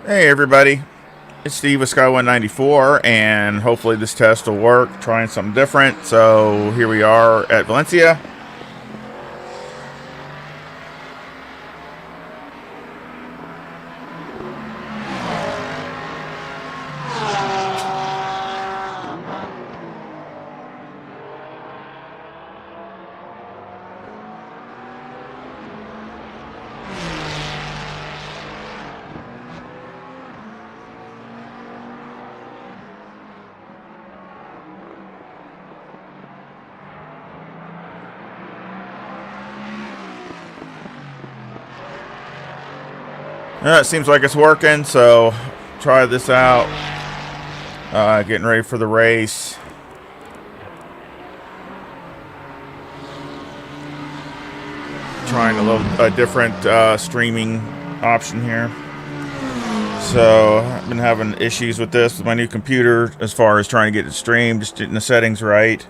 Hey everybody, it's Steve with SKY194, and hopefully this test will work. Trying something different. So here we are at Valencia. It seems like it's working, so try this out. Getting ready for the race. Trying a different streaming option here. So I've been having issues with this with my new computer as far as trying to get it streamed, just getting the settings right.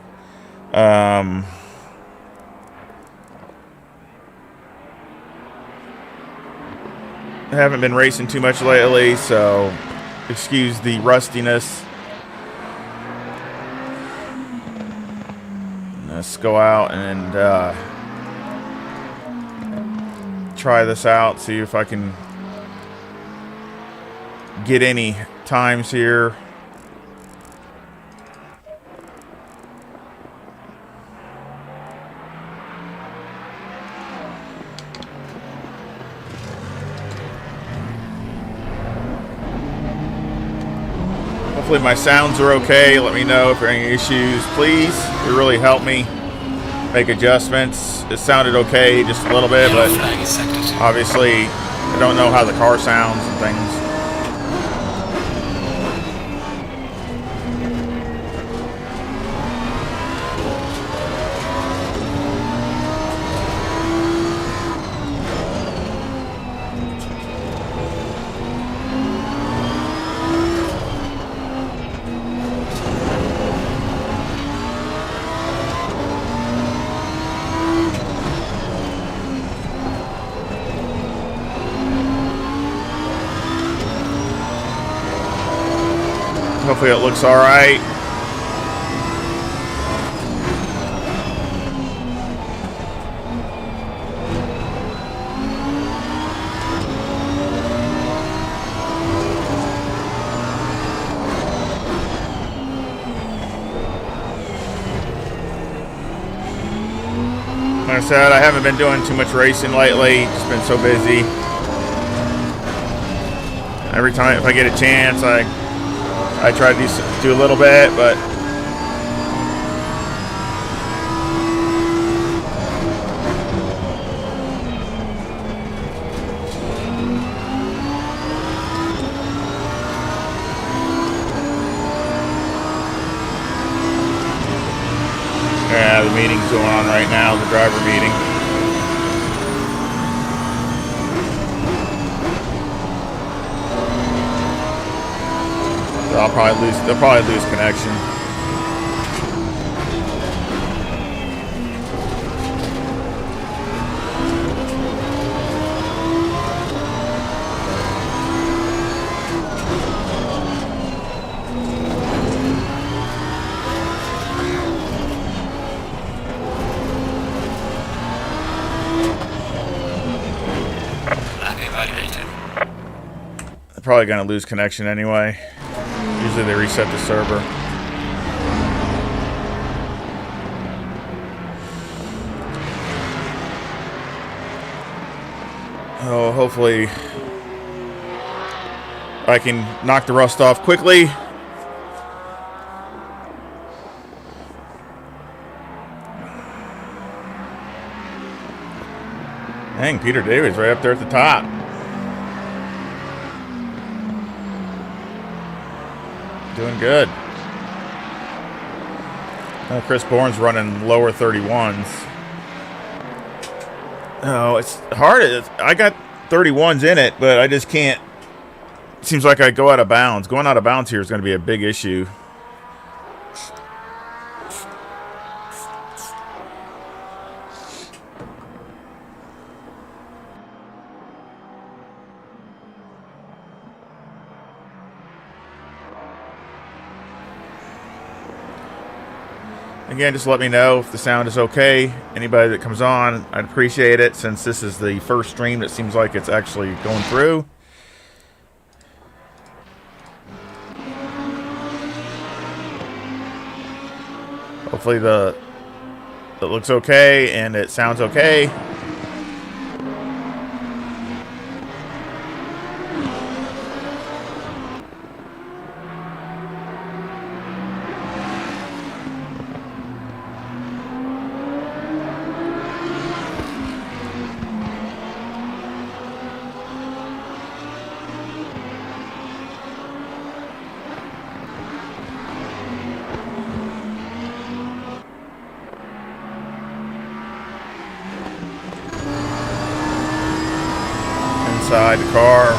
I haven't been racing too much lately, so excuse the rustiness. Let's go out and try this out, see if I can get any times here. Hopefully my sounds are okay. Let me know if there are any issues, please. It really helped me make adjustments. It sounded okay just a little bit, but obviously I don't know how the car sounds and things. Hopefully it looks all right. Like I said, I haven't been doing too much racing lately. Just been so busy. Every time if I get a chance, I try to do a little bit, but yeah, the meeting's going on right now, the driver meeting. They'll probably lose connection. They're probably gonna lose connection anyway. Usually they reset the server. Oh, hopefully I can knock the rust off quickly. Dang, Peter David's right up there at the top. Doing good. Chris Bourne's running lower 31s. Oh, it's hard. I got 31s in it, but I just can't. It seems like I go out of bounds. Going out of bounds here is going to be a big issue. Again, just let me know if the sound is okay. Anybody that comes on, I'd appreciate it, since this is the first stream that seems like it's actually going through. Hopefully it looks okay and it sounds okay. Inside the car.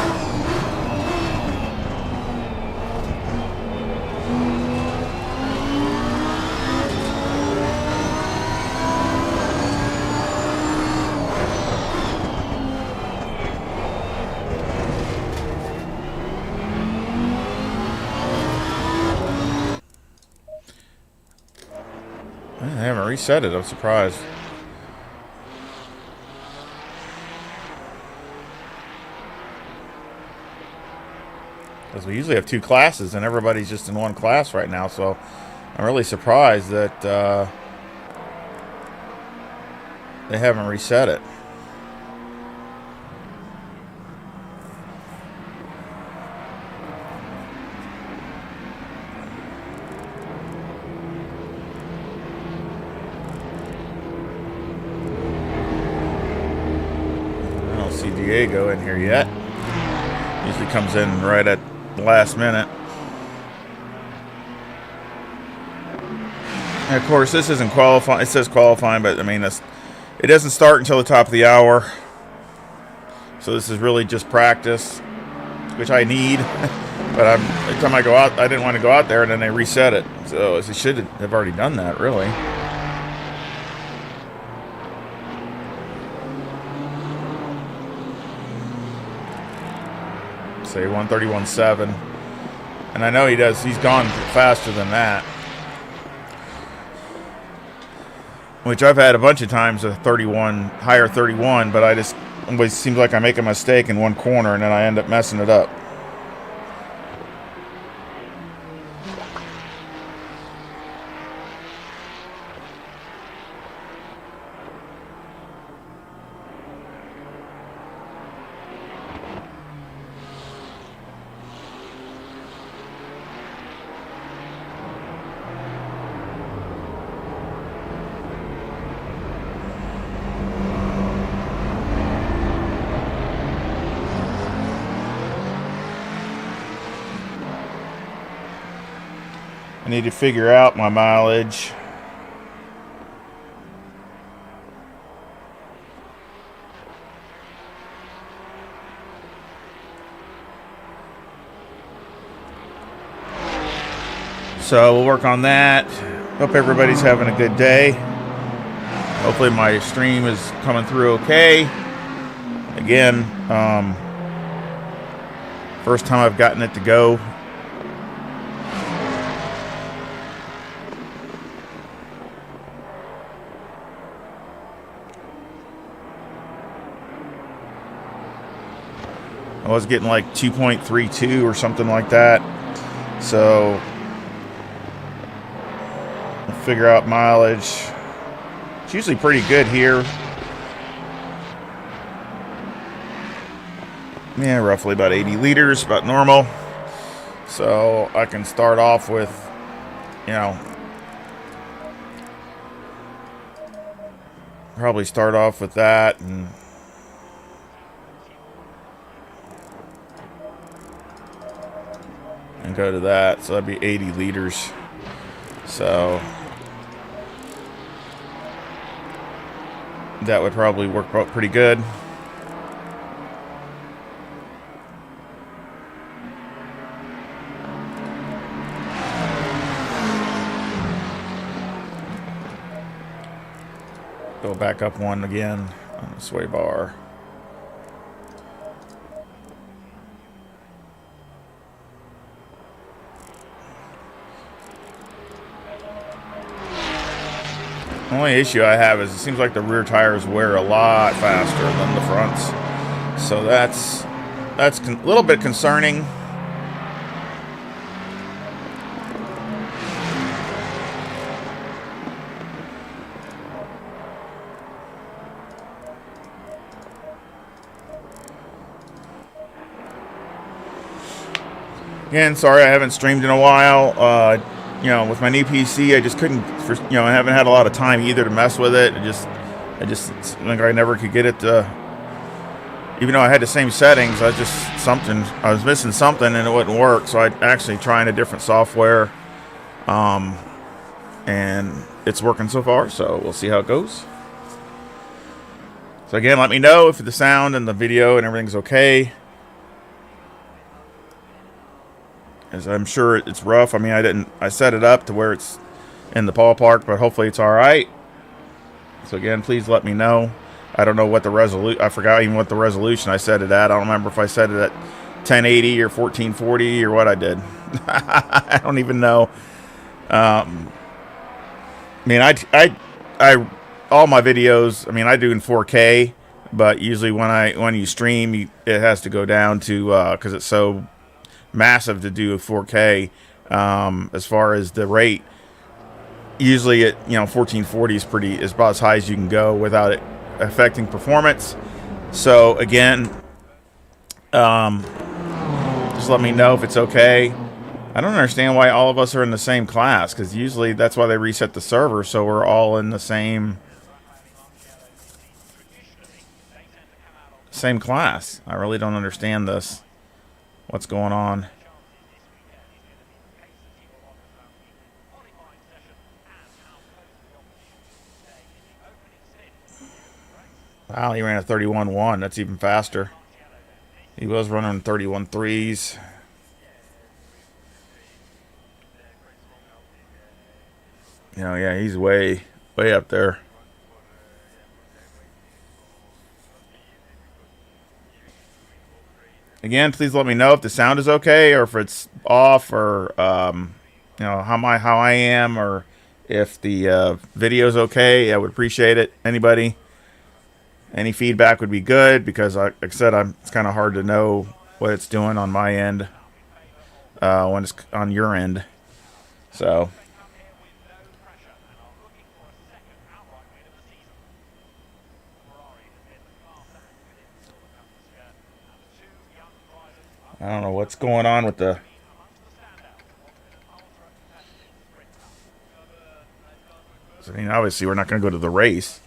I haven't reset it. I'm surprised. Because we usually have two classes and everybody's just in one class right now, so I'm really surprised that they haven't reset it. I don't see Diego in here yet. Usually comes in right at last minute. And of course, this isn't qualifying. It says qualifying, but I mean, it doesn't start until the top of the hour. So this is really just practice, which I need. But every time I go out, I didn't want to go out there, and then they reset it. So it should have already done that, really. Say 131.7, and I know he does. He's gone faster than that, which I've had a bunch of times a 31, higher 31, but it always seems like I make a mistake in one corner and then I end up messing it up. I need to figure out my mileage. So we'll work on that. Hope everybody's having a good day. Hopefully my stream is coming through okay. Again, first time I've gotten it to go. I was getting like 2.32 or something like that. So I'll figure out mileage. It's usually pretty good here. Yeah, roughly about 80 liters, about normal. So I can start off with, you know, probably start off with that and go to that. So that'd be 80 liters. So that would probably work out pretty good. Go back up one again on the sway bar. The only issue I have is it seems like the rear tires wear a lot faster than the fronts. So that's a little bit concerning. Again, sorry I haven't streamed in a while. You know, with my new PC, I just couldn't, you know, I haven't had a lot of time either to mess with it. I just think I never could get it to, even though I had the same settings, I was missing something and it wouldn't work. So I actually trying a different software, and it's working so far. So we'll see how it goes. So again, let me know if the sound and the video and everything's okay. As I'm sure it's rough. I mean, I set it up to where it's in the ballpark, but hopefully it's all right. So again, please let me know. I don't know what the resolution, I forgot even what the resolution I set it at. I don't remember if I set it at 1080 or 1440 or what I did. I don't even know. I mean, I all my videos, I mean, I do in 4K, but usually when you stream, it has to go down to, because it's so massive to do a 4K. As far as the rate, usually at 1440 is about as high as you can go without it affecting performance. So again, just let me know if it's okay. I don't understand why all of us are in the same class, because usually that's why they reset the server, so we're all in the same class. I really don't understand this. What's going on? Wow, he ran a 31.1. That's even faster. He was running 31.3s. Yeah, he's way up there. Again, please let me know if the sound is okay or if it's off, or how I am, or if the video's okay. I would appreciate it. Anybody, any feedback would be good, because like I said, it's kind of hard to know what it's doing on my end when it's on your end. So I don't know what's going on with the. I mean, obviously we're not going to go to the race.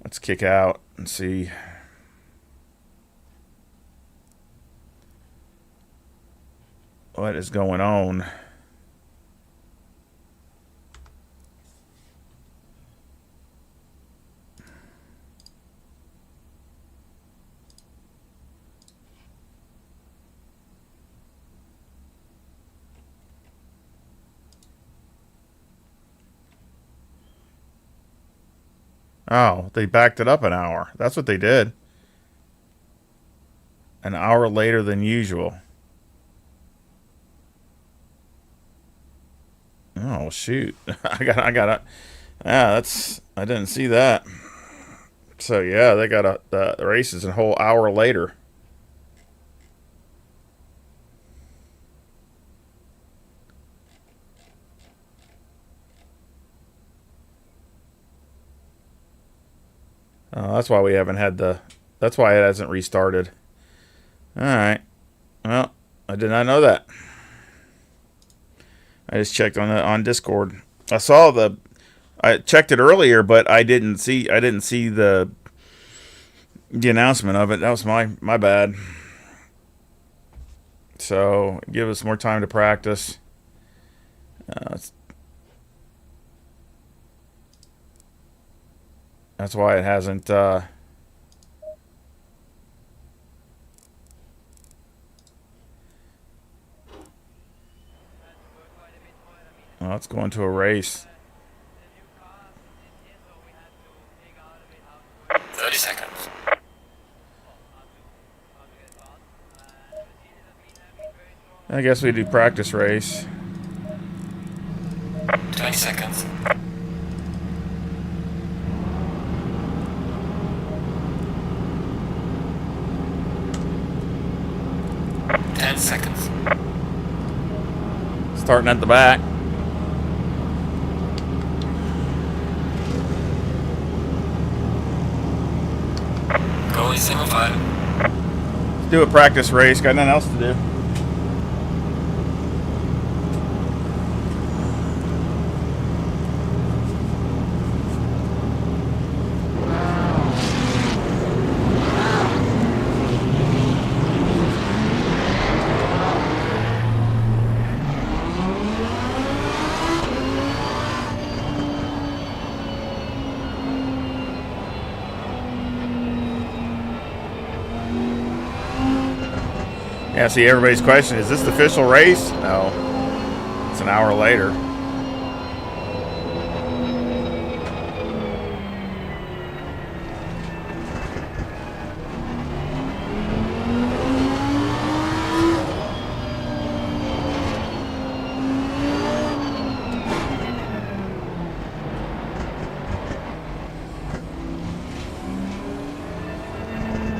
Let's kick out and see. What is going on? Oh, they backed it up an hour. That's what they did. An hour later than usual. Oh shoot! I got it. Yeah, I didn't see that. So yeah, they got the race is a whole hour later. That's why we haven't had that's why it hasn't restarted. All right. Well, I did not know that. I just checked on Discord. I checked it earlier, but I didn't see the announcement of it. That was my bad. So give us more time to practice. That's why it hasn't. Well, it's going to a race. 30 seconds. I guess we do practice race. 20 seconds. Seconds. Starting at the back. Going single file. Let's do a practice race. Got nothing else to do. Yeah, see, everybody's question, is this the official race? No. It's an hour later.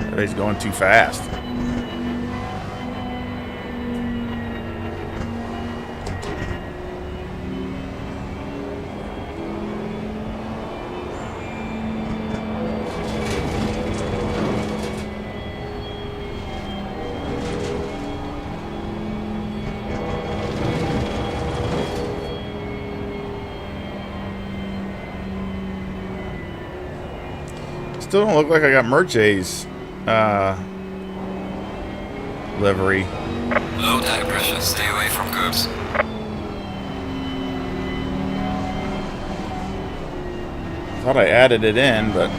Everybody's going too fast. Still don't look like I got Mercedes livery. Low tire pressure, stay away from curbs. Thought I added it in, but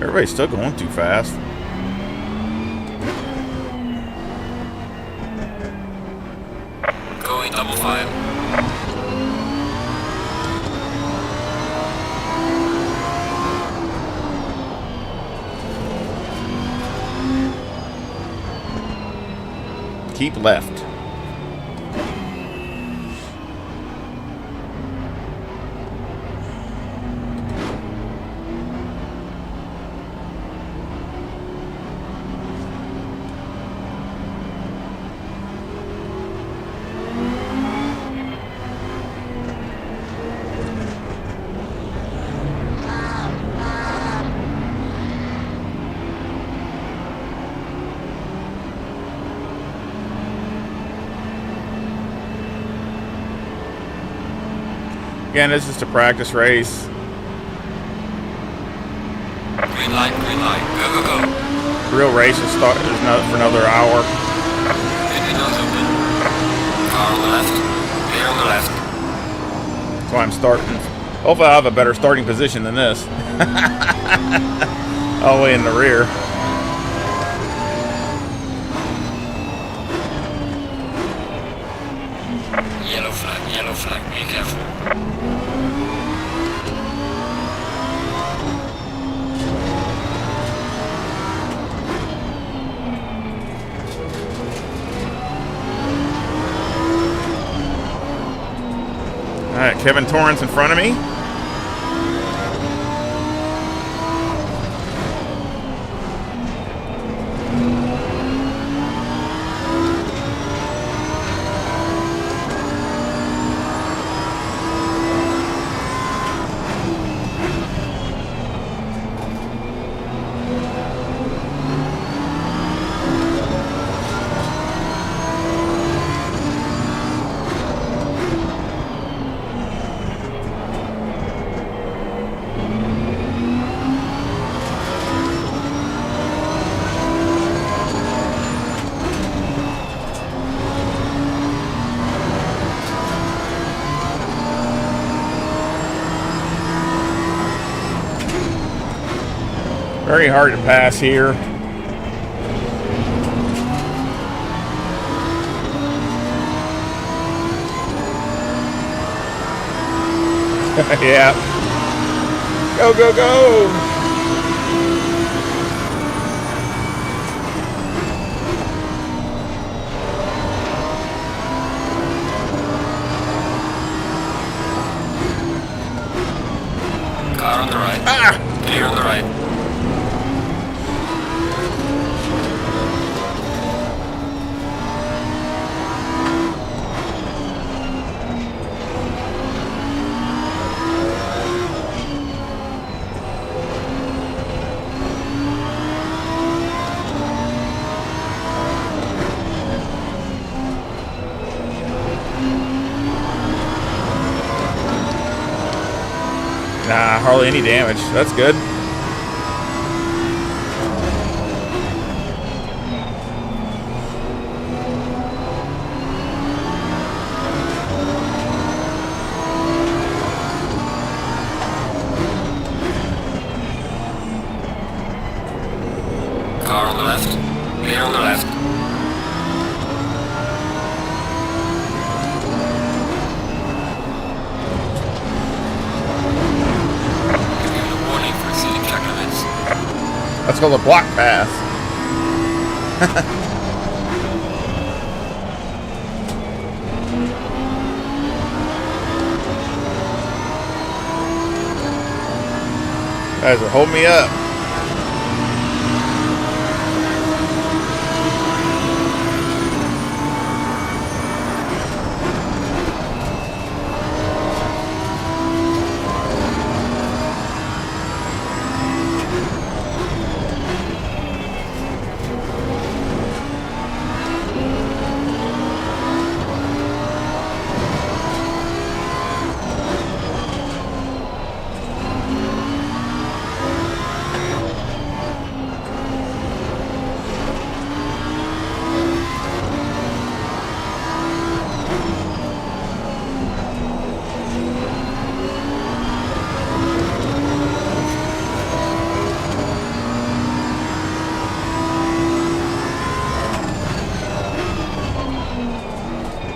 everybody's still going too fast. Going double file. Keep left. Again, this is just a practice race. Green light, go, go, go. Real race is for another hour. Windows open. Car on the left. Clear on the left. That's why I'm starting. Hopefully I'll have a better starting position than this. All the way in the rear. Yellow flag, be careful. Alright, Kevin Torrance in front of me. Very hard to pass here. Yeah. Go, go, go! Car on the right. Ah! Clear on the right. Nah, hardly any damage. That's good. Car on the left. Clear on the left. Giving you a warning for exceeding track limits. That's called a block pass. Guys are holding me up.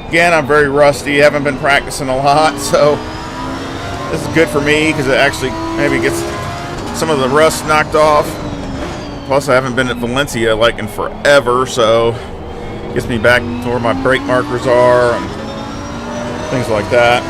Again, I'm very rusty. Haven't been practicing a lot, so this is good for me because it actually maybe gets some of the rust knocked off. Plus, I haven't been at Valencia like in forever, so it gets me back to where my brake markers are and things like that.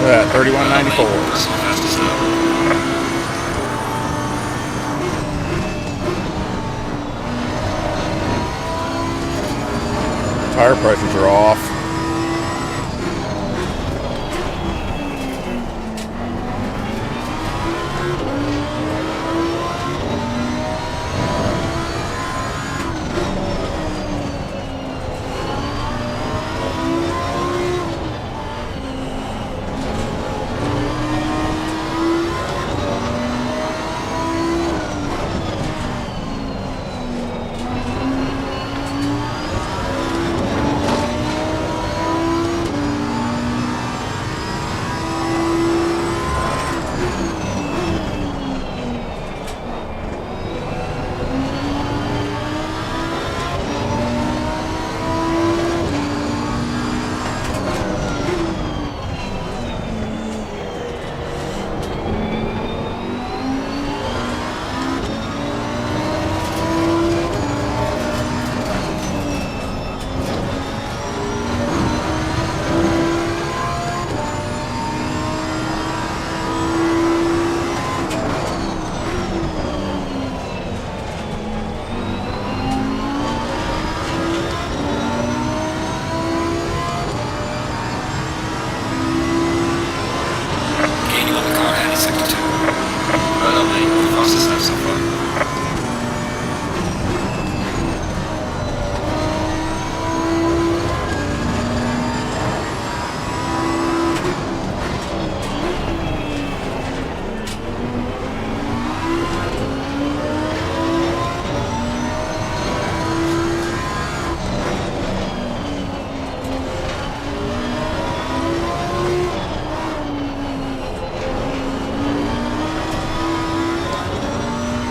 Look at that, 3194. Personal fastest now. Tire pressures are off.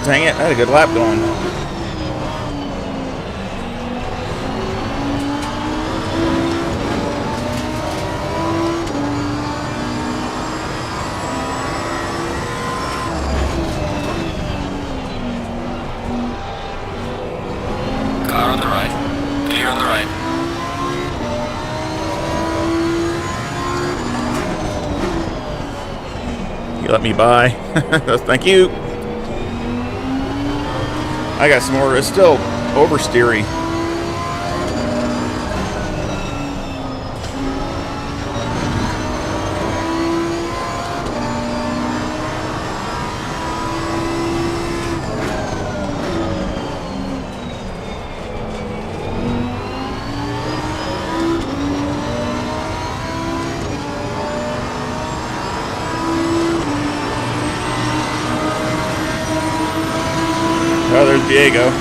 Dang it, I had a good lap going. Car on the right. Clear on the right. You let me by. Thank you. I got some more. It's still oversteery. Oh, there's Diego.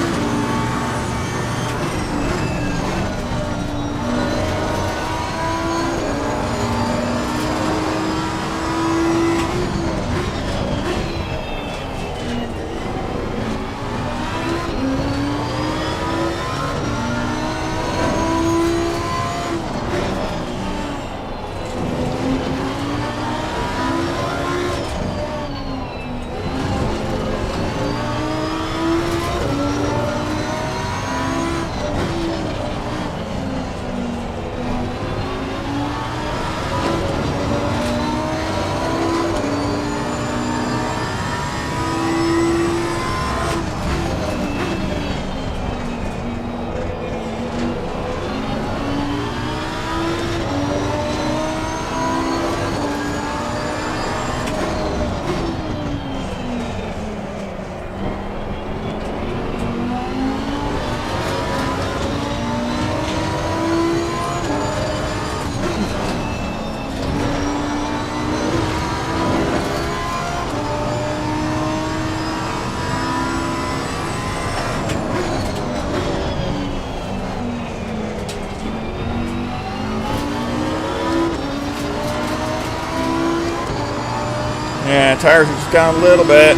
Yeah, tires are just down a little bit.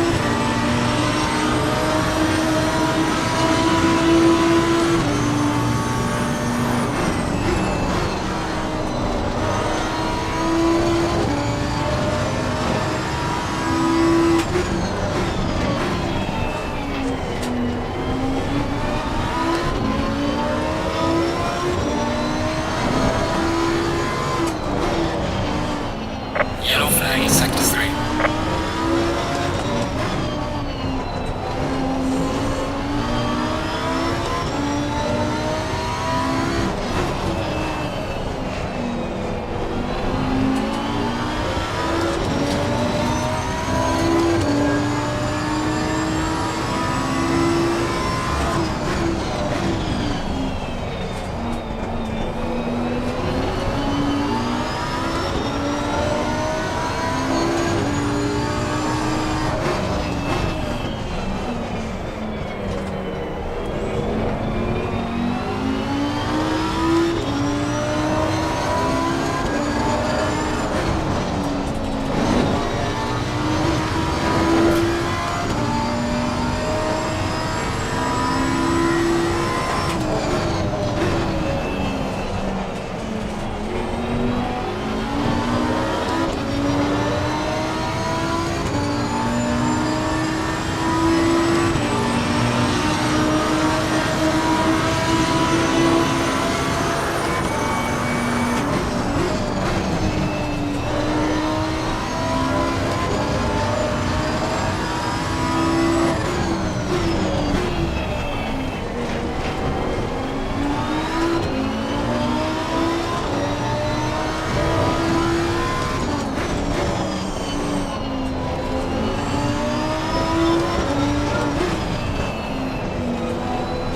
Yellow flag in sector 3.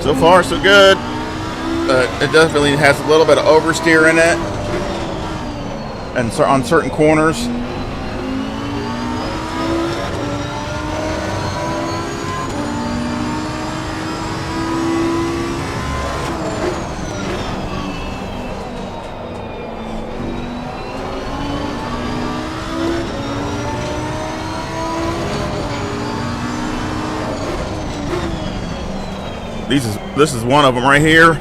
So far, so good. But it definitely has a little bit of oversteer in it, and so on certain corners. This is one of them right here.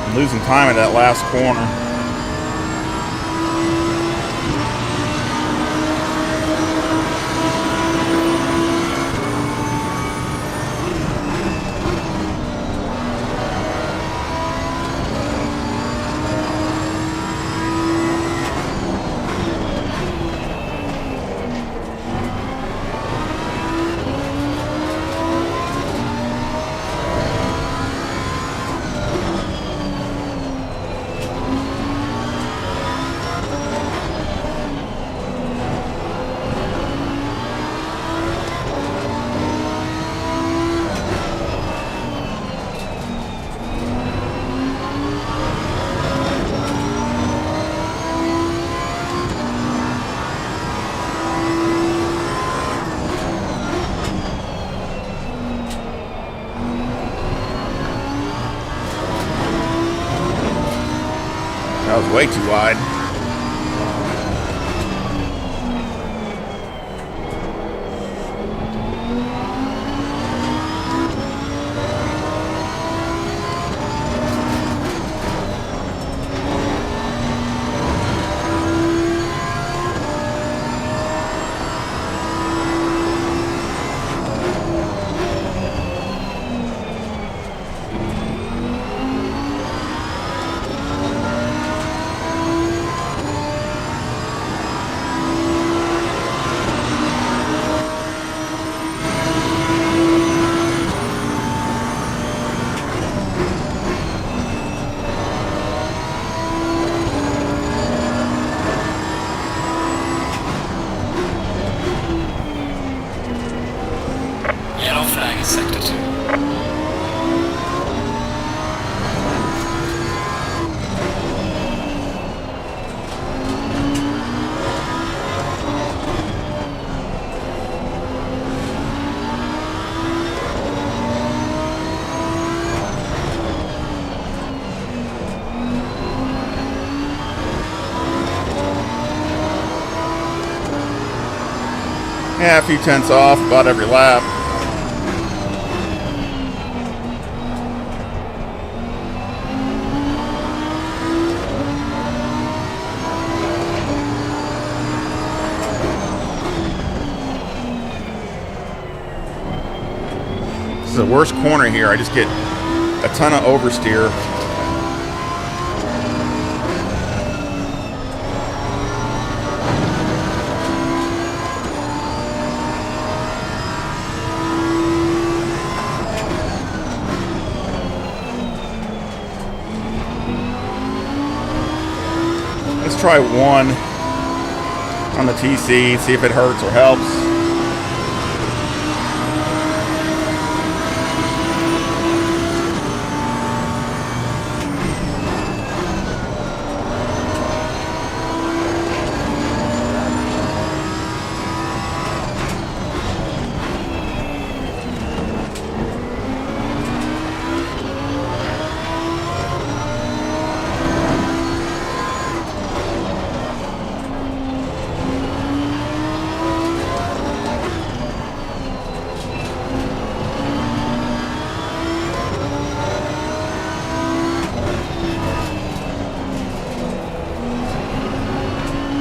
I'm losing time at that last corner. That was way too wide. Yellow flag in sector 2. Yeah, a few tenths off about every lap. This is the worst corner here. I just get a ton of oversteer. Let's try one on the TC, see if it hurts or helps.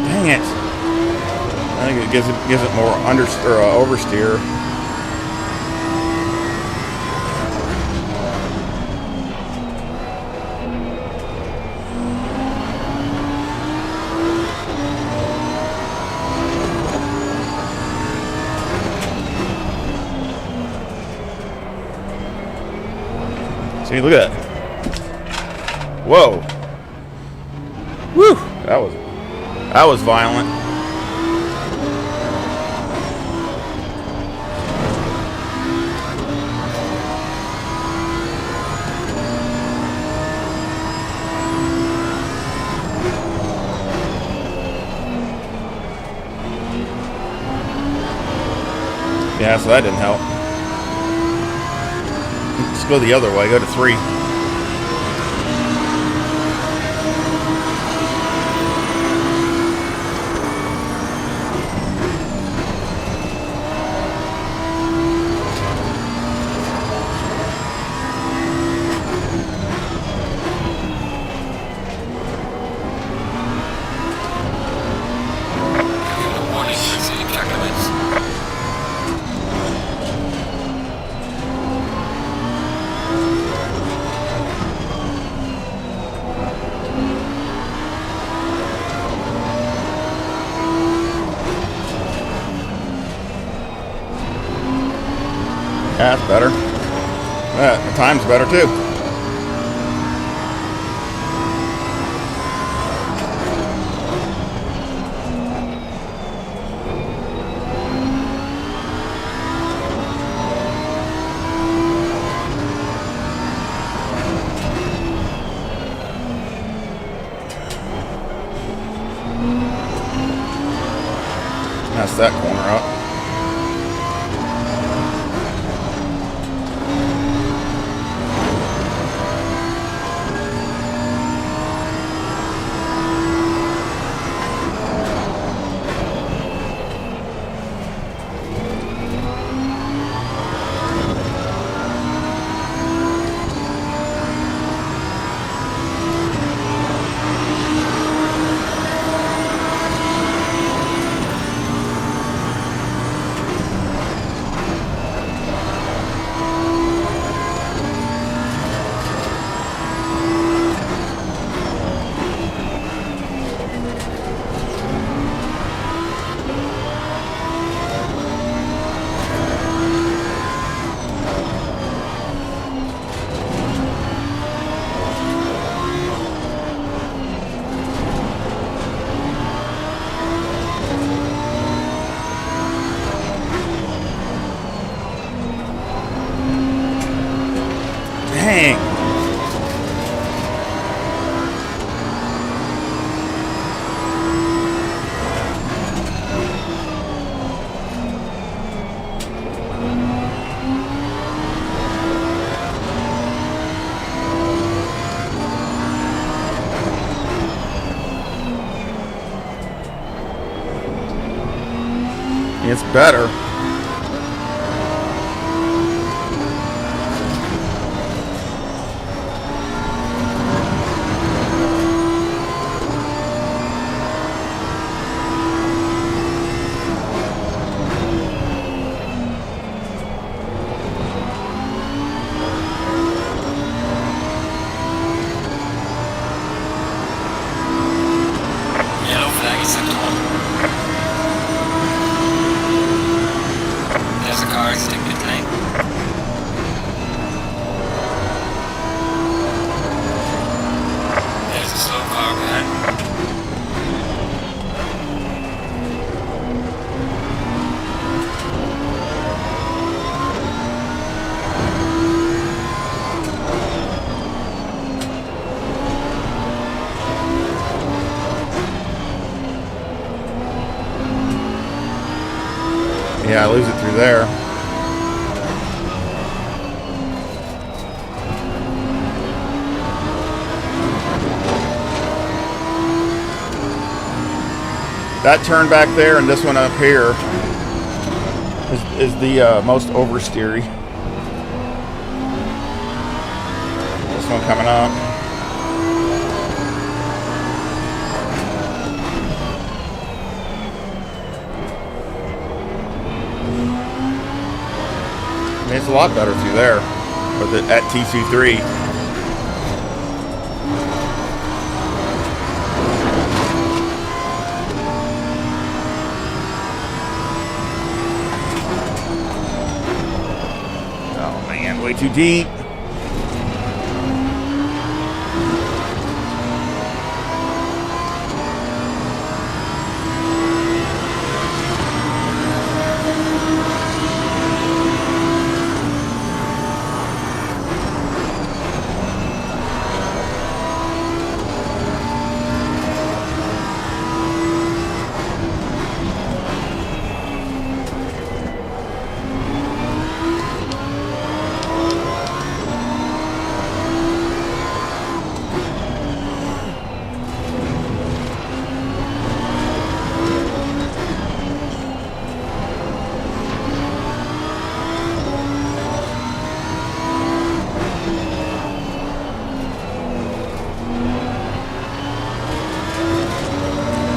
Dang it. I think it gives it more oversteer. See, look at that. Whoa. Woo! That was violent. Yeah, so that didn't help. Let's go the other way. Go to 3. Yeah, that's better. The time's better too. Mess that corner up. Dang. It's better. Yellow flag is set on. There's a car exiting pit lane. There's a slow car behind. Yeah, I lose it through there. That turn back there and this one up here is the most oversteery. This one coming up. I mean, it's a lot better through there with it at TC3. Oh man, way too deep.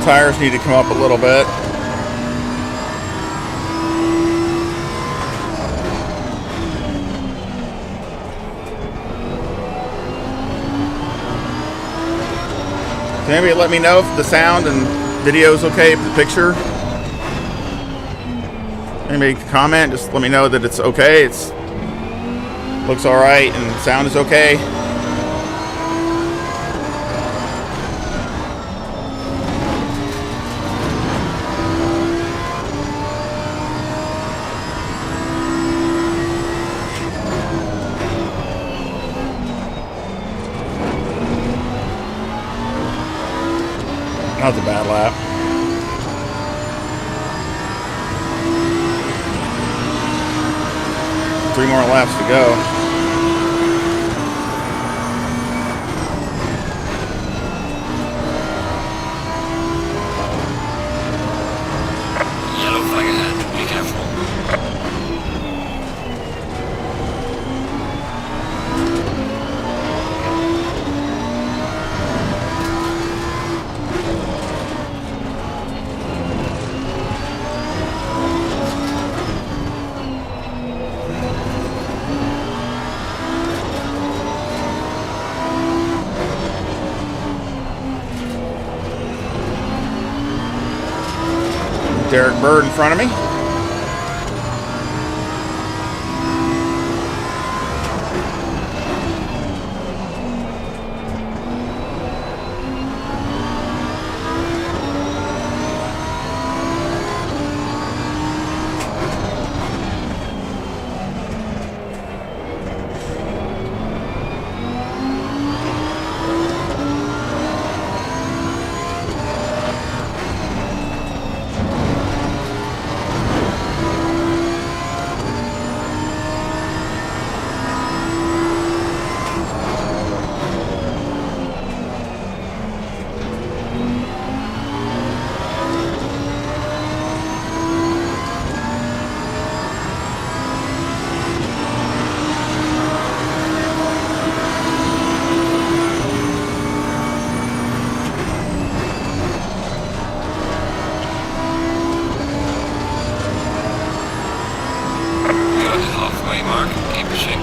Tires need to come up a little bit. Can anybody let me know if the sound and video is okay for the picture? Anybody can comment, just let me know that it's okay. It's looks all right and the sound is okay. That was a bad lap. Three more laps to go. Yellow flag ahead. Be careful. Derek Bird in front of me. Halfway mark. Keep pushing.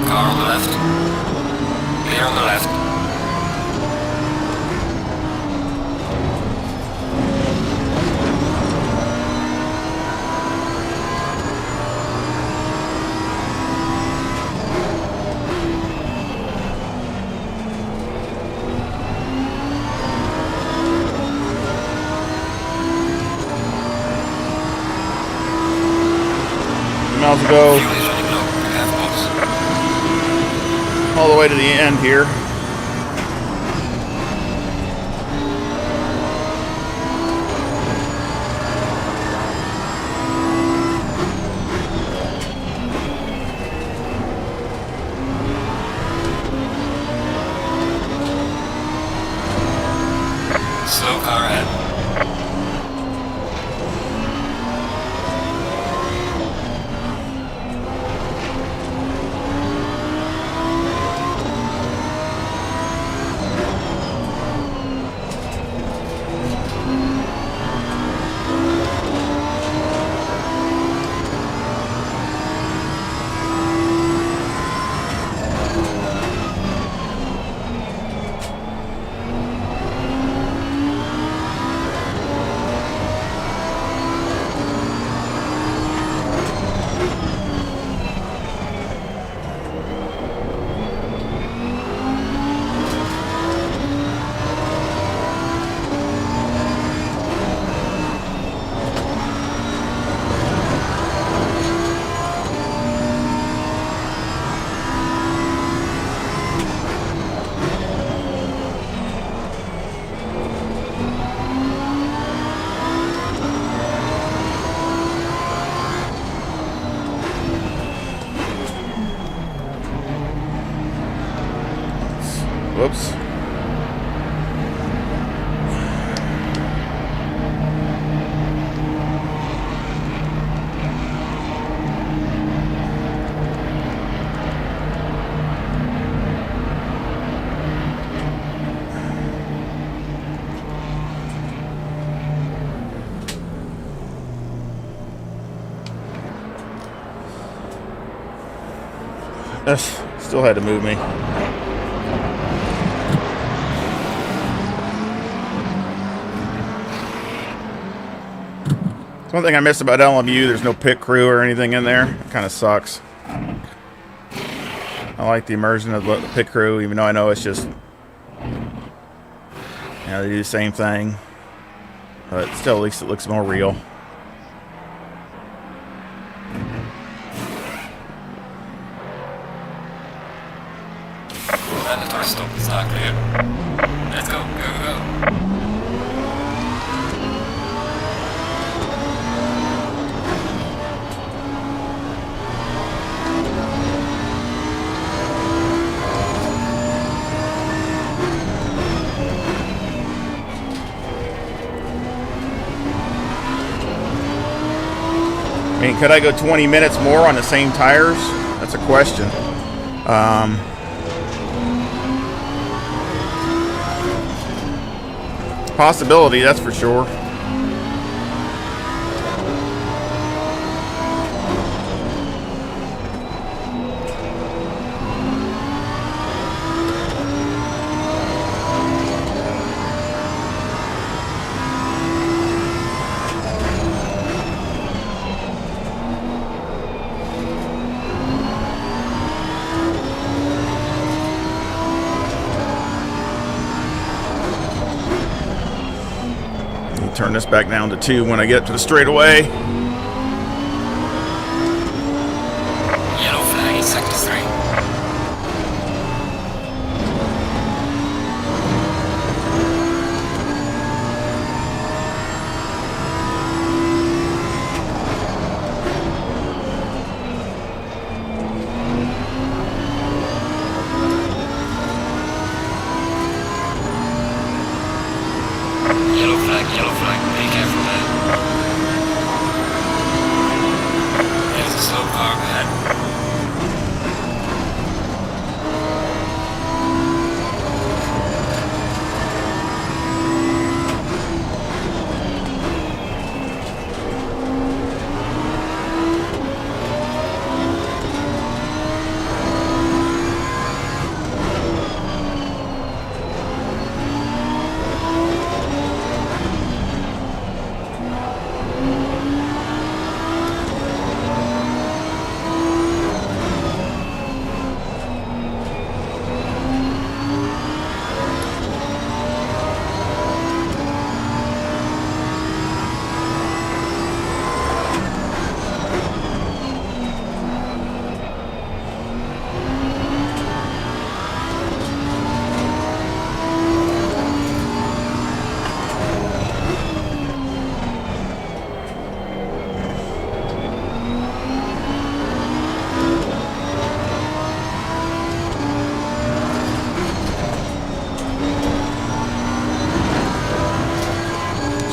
Car on the left. Clear on the left. Miles to go Fuel is running low. Have box. all the way to the end here. Slow car ahead. Still had to move me. It's one thing I miss about LMU. There's no pit crew or anything in there. It kind of sucks. I like the immersion of the pit crew, even though I know it's just, you know, they do the same thing. But still, at least it looks more real. Mandatory stop is not clear. Let's go, go, go. I mean, could I go 20 minutes more on the same tires? That's a question. Possibility, that's for sure. Turn this back down to 2 when I get to the straightaway. Yellow flag in sector 3. Yellow flag, be careful there. There's a slow car ahead.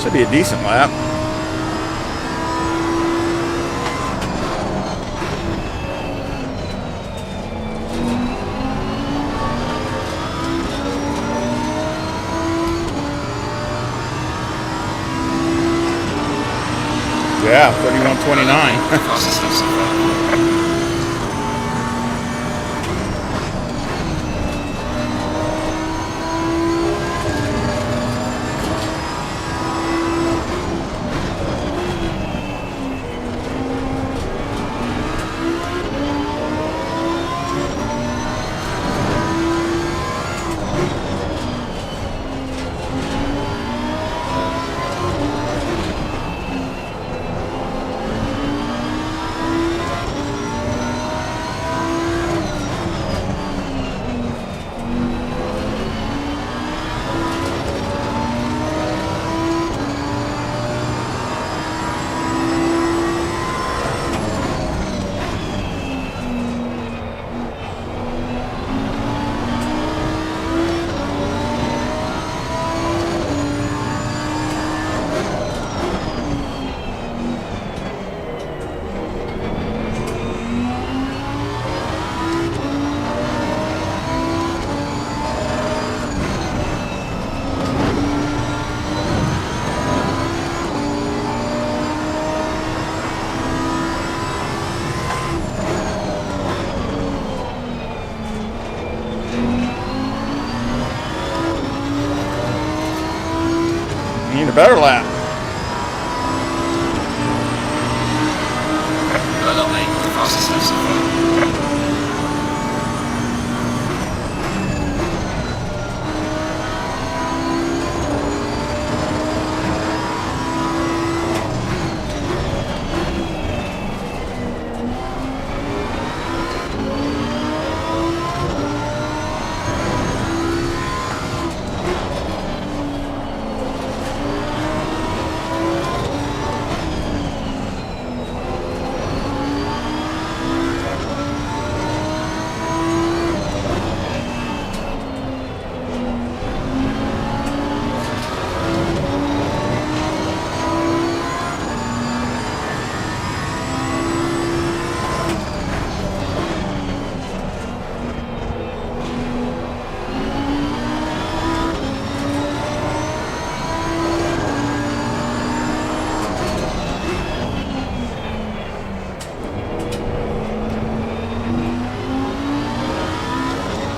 Should be a decent lap. Yeah, 31:29. Fastest lap so far. You need a better lap. Well done, mate. The fastest lap so far.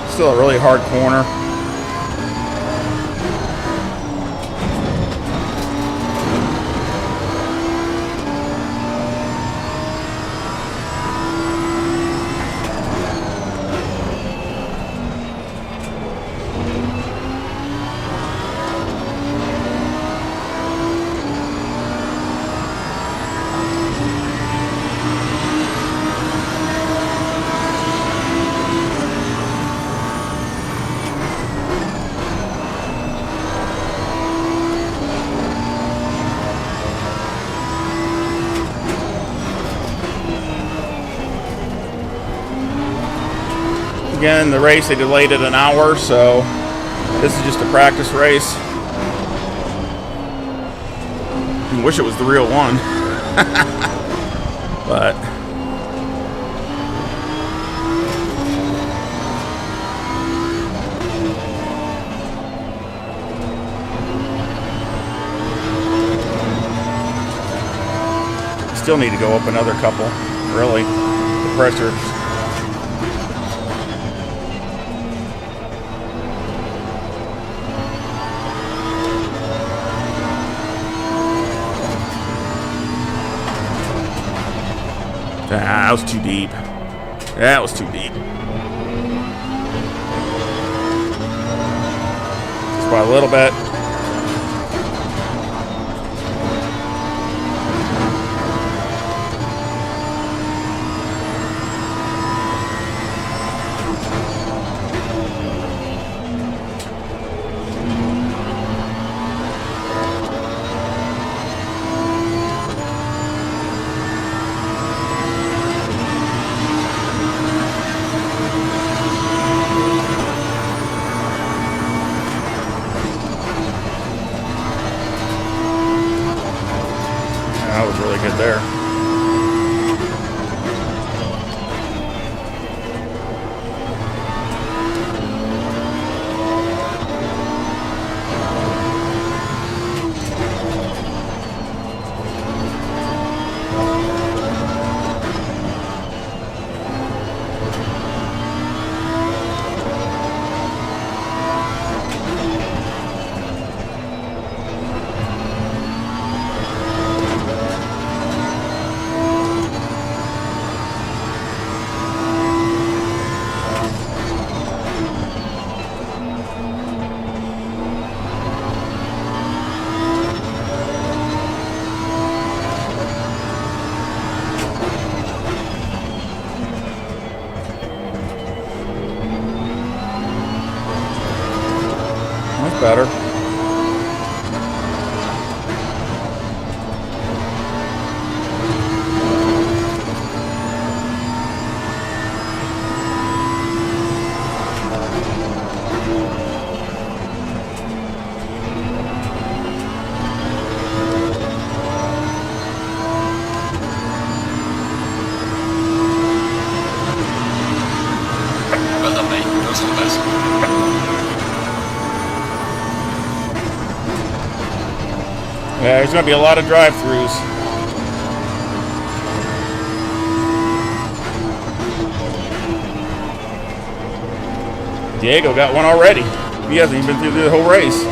Still a really hard corner. Again, the race, they delayed it an hour, so this is just a practice race. I wish it was the real one. But still need to go up another couple, really. The pressure. That was too deep. That was too deep. Just by a little bit. That was really good there. That's better. Well done, mate. Those are the best. Yeah, there's going to be a lot of drive-thrus. Diego got one already. He hasn't even been through the whole race.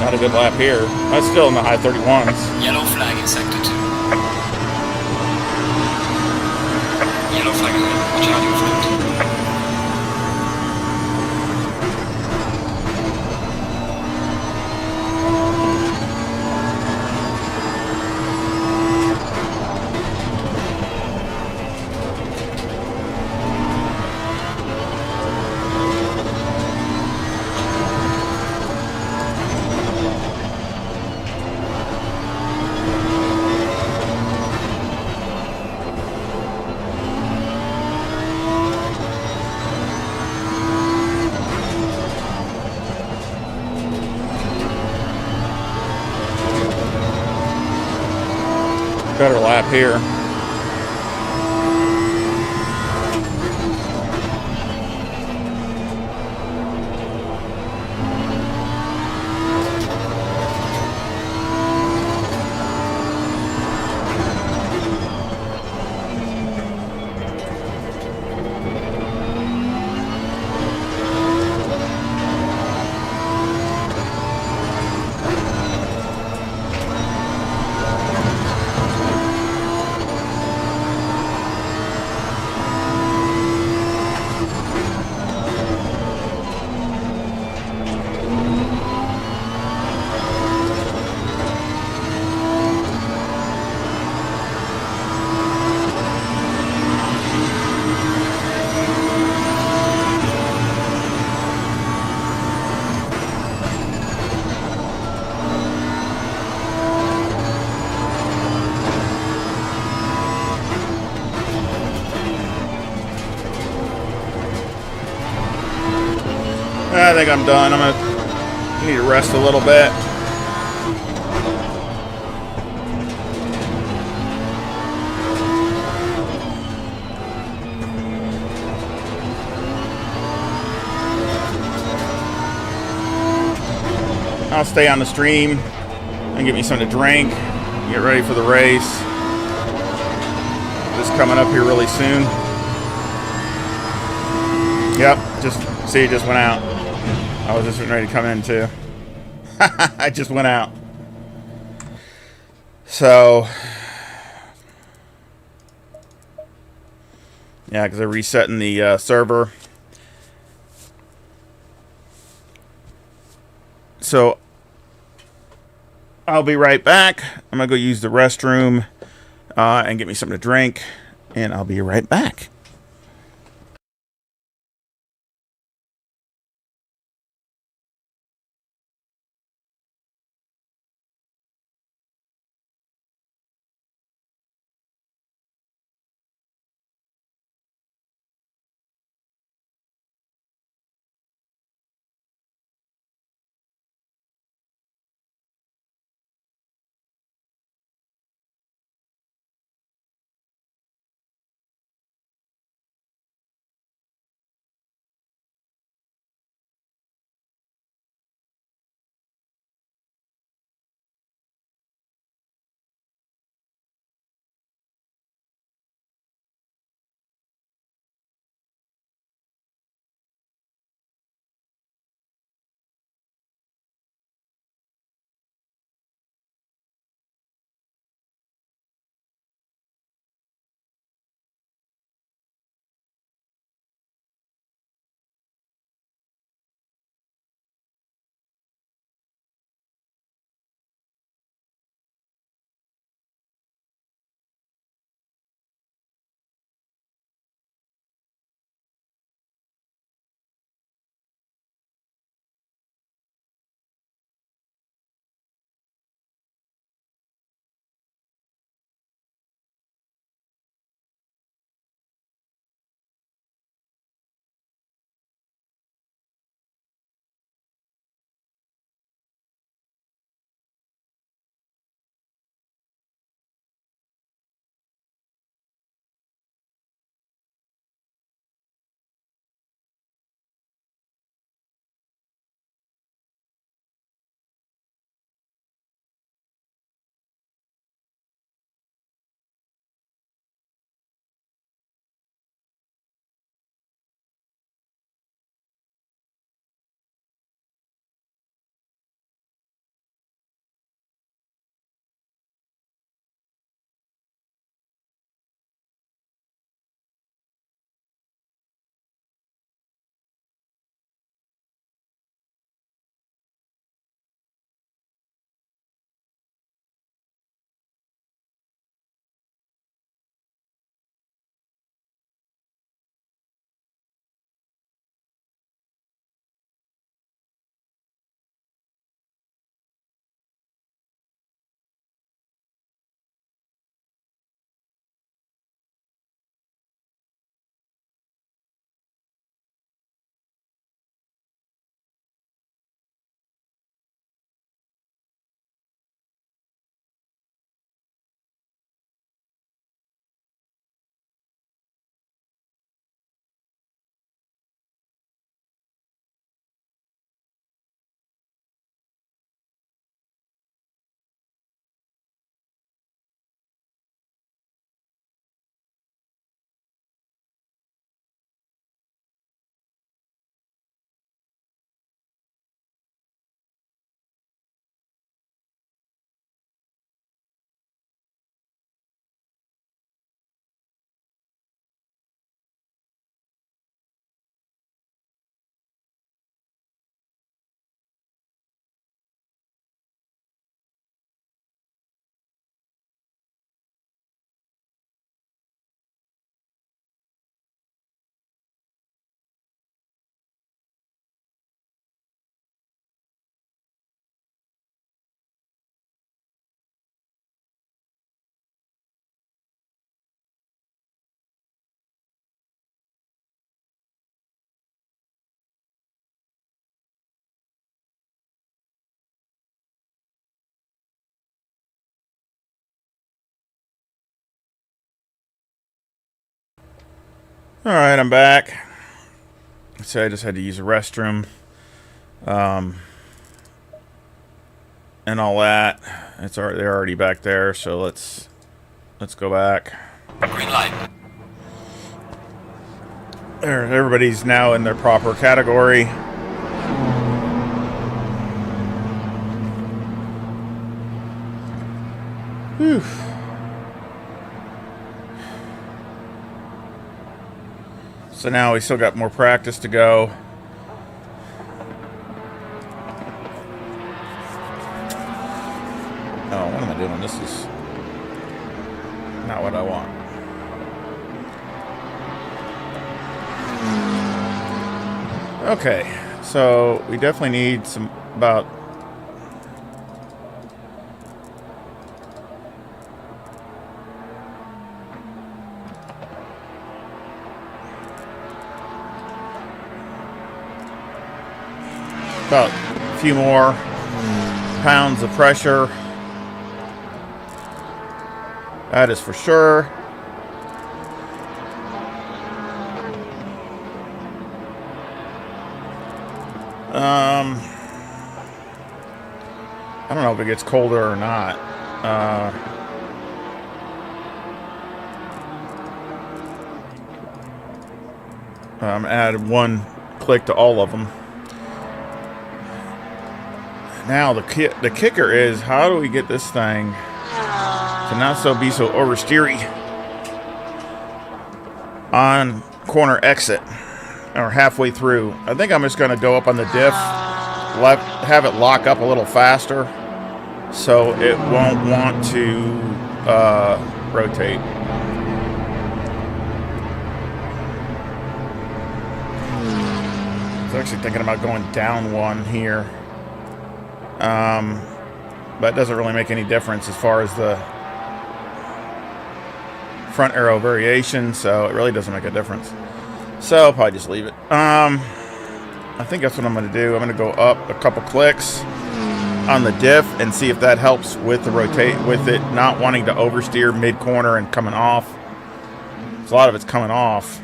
Got a good lap here. That's still in the high 31s. Yellow flag in sector 2. Yellow flag ahead. Watch out your front. Better lap here. I think I'm done. I'm gonna need to rest a little bit. I'll stay on the stream and get me something to drink. Get ready for the race. This coming up here really soon. Yep, just see, it just went out. I was just ready to come in too. I just went out. So, yeah, because they're resetting the server. So, I'll be right back. I'm going to go use the restroom and get me something to drink. And I'll be right back. All right, I'm back. So I just had to use the restroom, and all that. They're already back there. So let's go back. Green light. There, everybody's now in their proper category. Whew. So now we still got more practice to go. Oh, what am I doing? This is not what I want. Okay, so we definitely need some about a few more pounds of pressure. That is for sure. I don't know if it gets colder or not. Add one click to all of them. Now the kicker is, how do we get this thing to not be so oversteery on corner exit or halfway through? I think I'm just going to go up on the diff, have it lock up a little faster so it won't want to rotate. I was actually thinking about going down one here. But it doesn't really make any difference as far as the front arrow variation, so it really doesn't make a difference. So I'll probably just leave it. I think that's what I'm going to do. I'm going to go up a couple clicks on the diff and see if that helps with the rotate, with it not wanting to oversteer mid corner and coming off. A lot of it's coming off,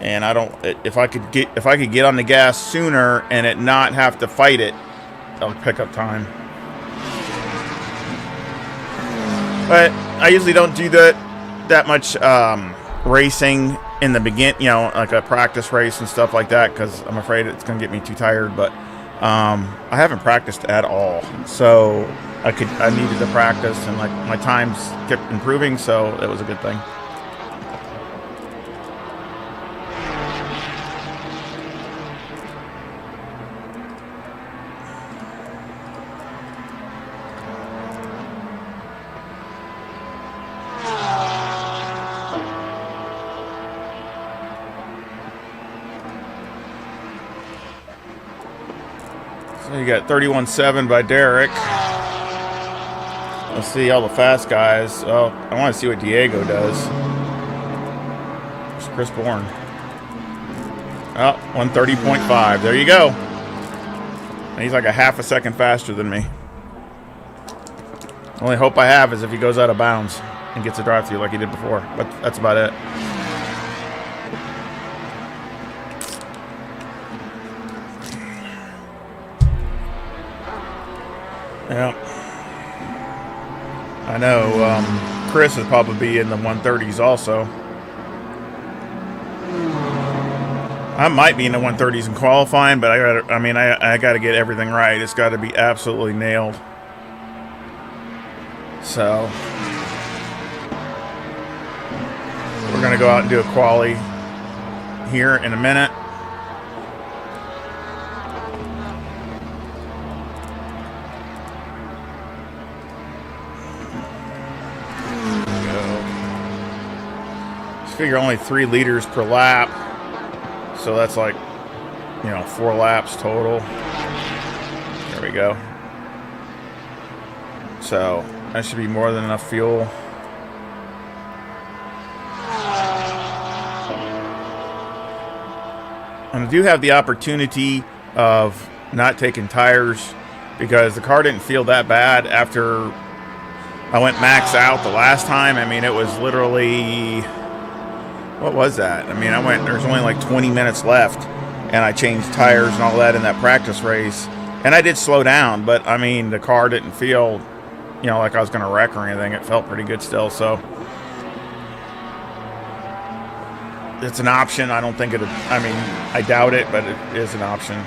and I don't. If I could get on the gas sooner and it not have to fight it, I'll pick up time. But I usually don't do that much racing in the beginning, you know, like a practice race and stuff like that, because I'm afraid it's going to get me too tired. But I haven't practiced at all, so I needed to practice, and like my times kept improving, so it was a good thing. So you got 31.7 by Derek. Let's see all the fast guys. Oh, I want to see what Diego does. It's Chris Bourne. Oh, 130.5. There you go. And he's like a half a second faster than me. Only hope I have is if he goes out of bounds and gets a drive-through like he did before. But that's about it. Yeah, I know. Chris would probably be in the 130s also. I might be in the 130s in qualifying, but I got to get everything right. It's got to be absolutely nailed. So we're gonna go out and do a quali here in a minute. Figure only 3 liters per lap, so that's like, you know, 4 laps total. There we go. So that should be more than enough fuel. And I do have the opportunity of not taking tires because the car didn't feel that bad after I went max out the last time. I mean, it was literally What was that? I mean, there's only like 20 minutes left, and I changed tires and all that in that practice race. And I did slow down, but I mean, the car didn't feel, you know, like I was going to wreck or anything. It felt pretty good still, so. It's an option. I don't think it, I mean, I doubt it, but it is an option.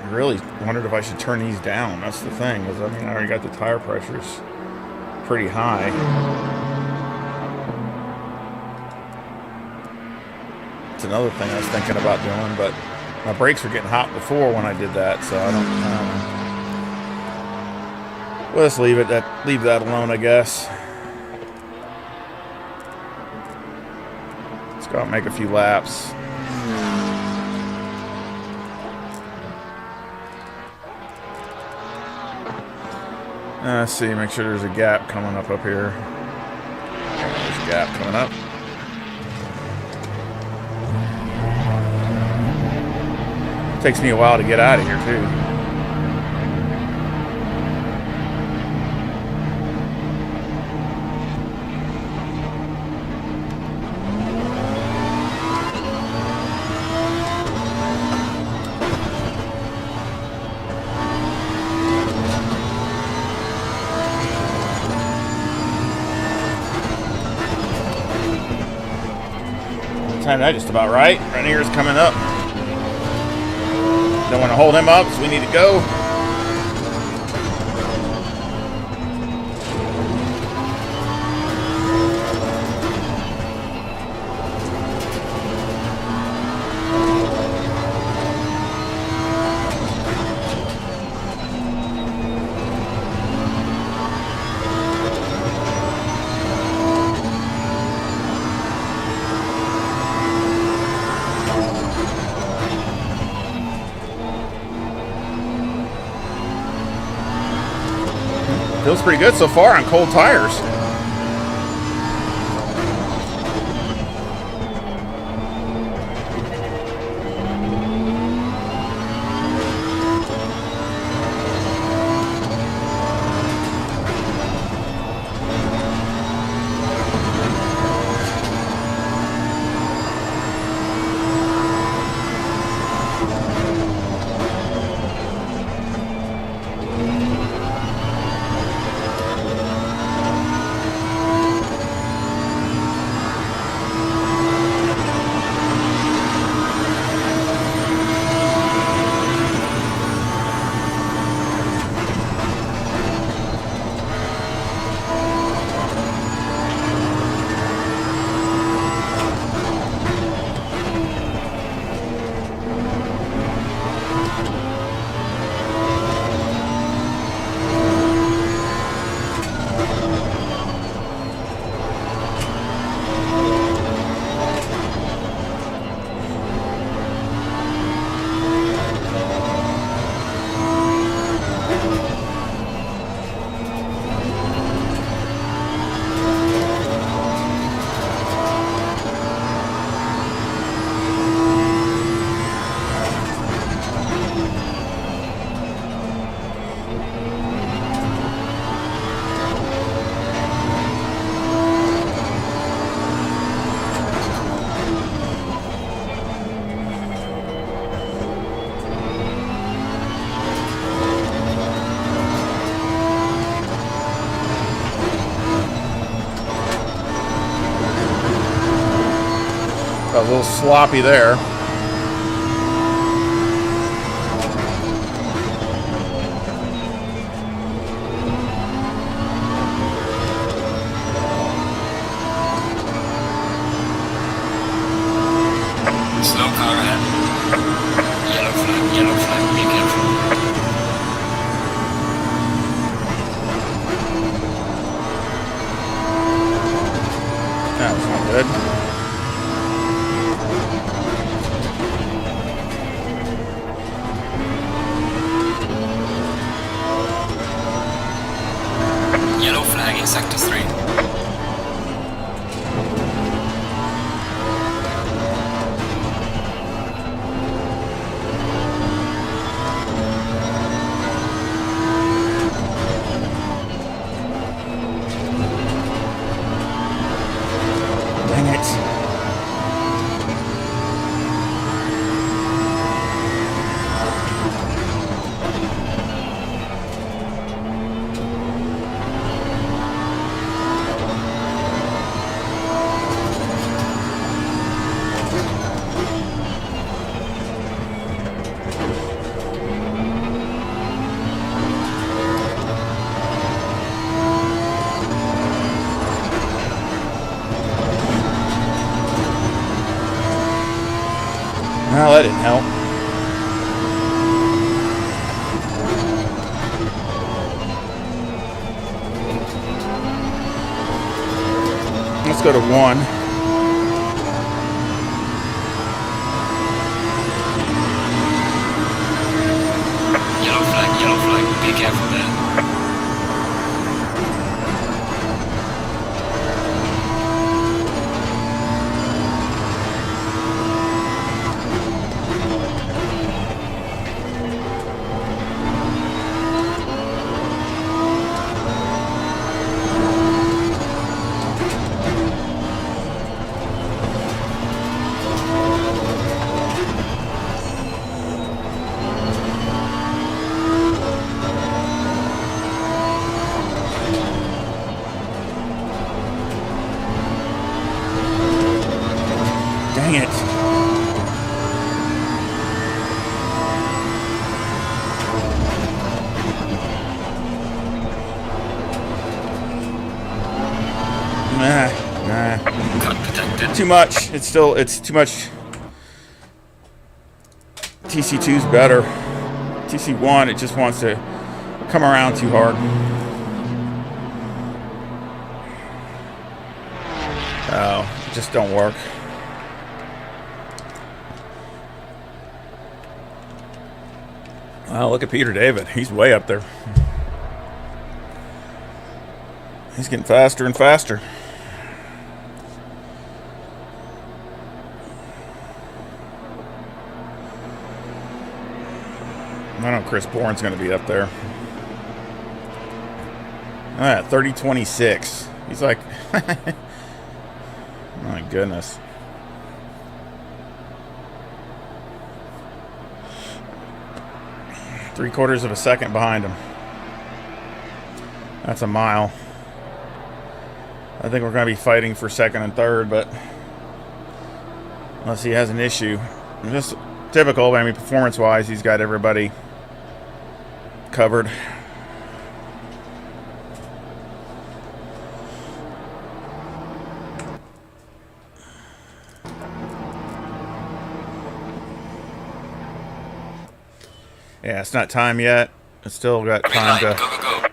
I really wondered if I should turn these down. That's the thing, because I mean, I already got the tire pressures pretty high. It's another thing I was thinking about doing, but my brakes were getting hot before when I did that, so I don't know. We'll just leave that alone, I guess. Let's go out and make a few laps. Let's see, make sure there's a gap coming up here. There's a gap coming up. Takes me a while to get out of here, too. Time that just about right. Renier's coming up. Don't want to hold him up, so we need to go. Feels pretty good so far on cold tires. A little sloppy there. Slow car ahead. Yellow flag, be careful. That was not good. Yellow flag in sector 3. Well, that didn't help. Let's go to 1. Yellow flag, be careful there. Dang it. Nah. Cut protected. Too much. It's too much. TC2's better. TC1, it just wants to come around too hard. Oh, it just don't work. Wow, look at Peter David. He's way up there. He's getting faster and faster. I know Chris Bourne's going to be up there. Ah, 30-26. He's like... My goodness. Three-quarters of a second behind him. That's a mile. I think we're going to be fighting for second and third, but unless he has an issue. Just typical, I mean, performance-wise, he's got everybody covered. Yeah, it's not time yet. It's still got time to... Go.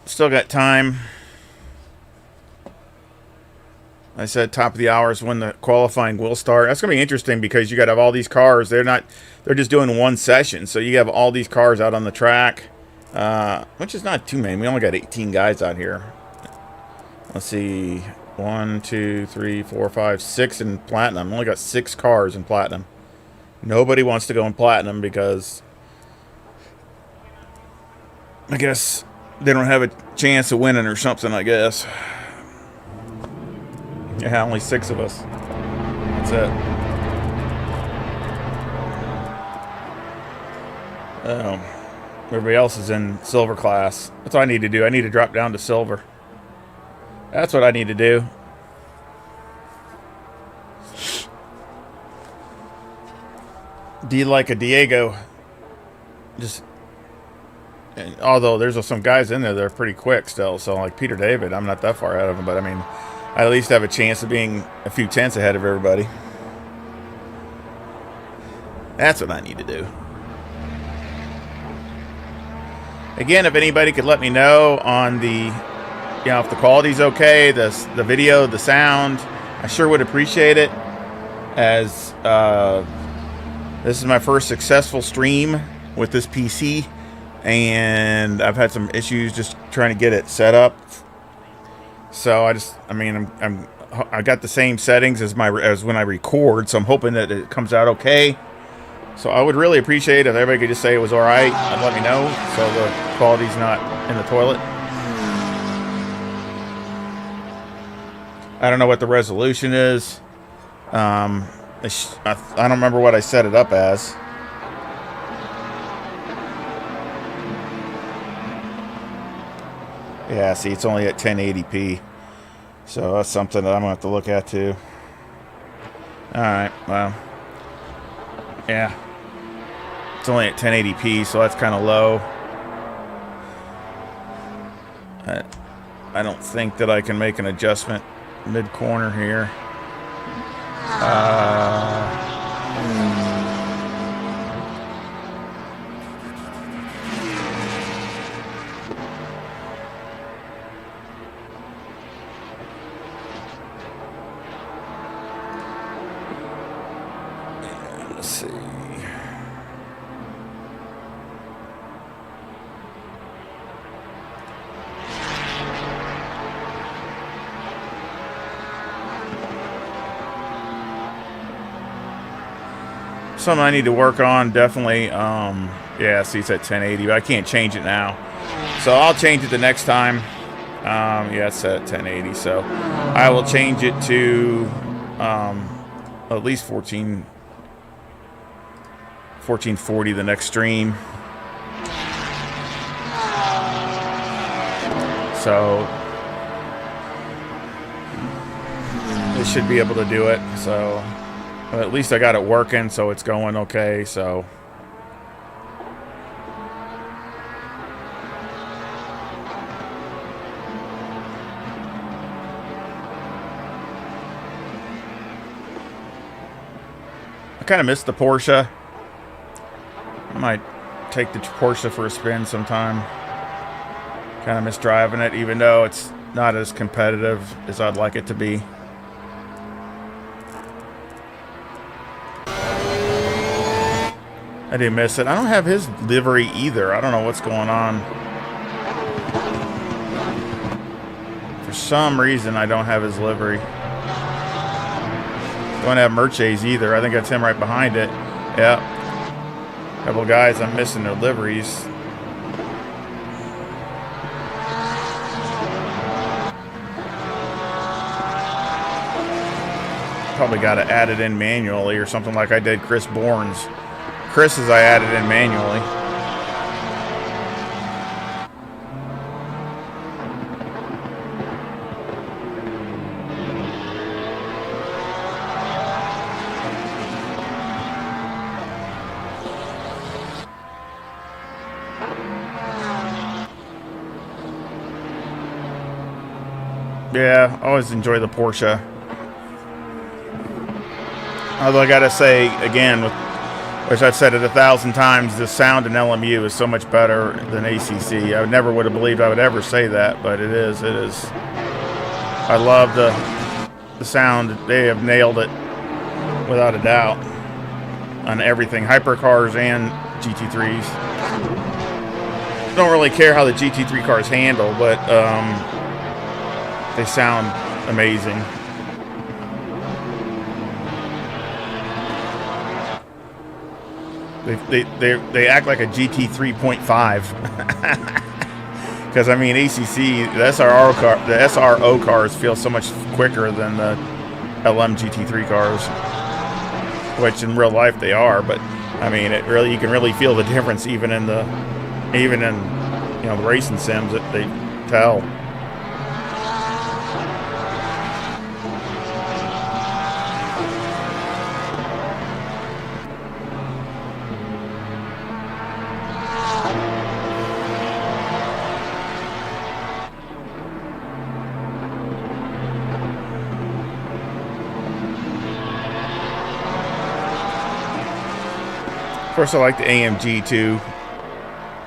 Still got time. I said top of the hour is when the qualifying will start. That's going to be interesting because you got to have all these cars. They're just doing one session. So you have all these cars out on the track, which is not too many. We only got 18 guys out here. Let's see. 1, 2, 3, 4, 5, 6 in platinum. Only got 6 cars in platinum. Nobody wants to go in platinum because I guess they don't have a chance of winning or something, I guess. Yeah, only 6 of us. That's it. Everybody else is in silver class. That's what I need to do. I need to drop down to silver. That's what I need to do. Be like a Diego. Just, although there's some guys in there that are pretty quick still. So like Peter David, I'm not that far ahead of him, but I mean, I at least have a chance of being a few tenths ahead of everybody. That's what I need to do. Again, if anybody could let me know on the, you know, if the quality's okay, the video, the sound, I sure would appreciate it. As this is my first successful stream with this PC, and I've had some issues just trying to get it set up. So I got the same settings as when I record, so I'm hoping that it comes out okay. So I would really appreciate if everybody could just say it was all right and let me know, so the quality's not in the toilet. I don't know what the resolution is. I don't remember what I set it up as. Yeah, see, it's only at 1080p. So that's something that I'm going to have to look at too. Alright, well. Yeah. It's only at 1080p, so that's kind of low. I don't think that I can make an adjustment mid-corner here. Let's see. Something I need to work on, definitely. Yeah, see, it's at 1080, but I can't change it now. So I'll change it the next time. Yeah, it's at 1080, so I will change it to at least 1440 the next stream. So this should be able to do it. So at least I got it working, so it's going okay. So I kind of missed the Porsche. I might take the Porsche for a spin sometime. Kind of miss driving it, even though it's not as competitive as I'd like it to be. I didn't miss it. I don't have his livery either. I don't know what's going on. For some reason, I don't have his livery. Don't have Mercedes either. I think that's him right behind it. Yeah. Couple guys I'm missing their liveries. Probably got to add it in manually or something like I did Chris Bourne's. Chris's I added in manually. Yeah, I always enjoy the Porsche. Although I gotta say, again, which I've said it 1,000 times, the sound in LMU is so much better than ACC. I never would have believed I would ever say that, but it is. It is. I love the sound. They have nailed it without a doubt on everything, hypercars and GT3s. Don't really care how the GT3 cars handle, but they sound amazing. They act like a GT 3.5. Because I mean, ACC, the SRO cars feel so much quicker than the LM GT3 cars, which in real life they are. But I mean, you can really feel the difference even in the racing sims that they tell. Of course, I like the AMG too.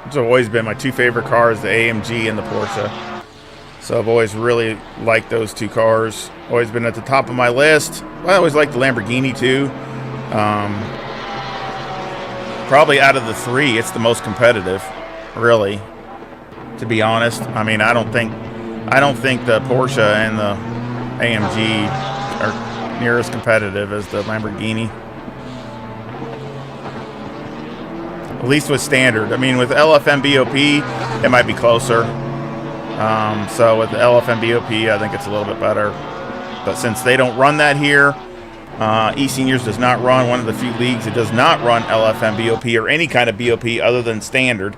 It's always been my two favorite cars, the AMG and the Porsche. So I've always really liked those two cars. Always been at the top of my list. I always liked the Lamborghini too. Probably out of the three, it's the most competitive, really. To be honest, I mean, I don't think the Porsche and the AMG are near as competitive as the Lamborghini. At least with standard. I mean, with LFM BOP, it might be closer. So with the LFM BOP, I think it's a little bit better. But since they don't run that here, eSENIORS does not run, one of the few leagues that does not run LFM BOP or any kind of BOP other than standard.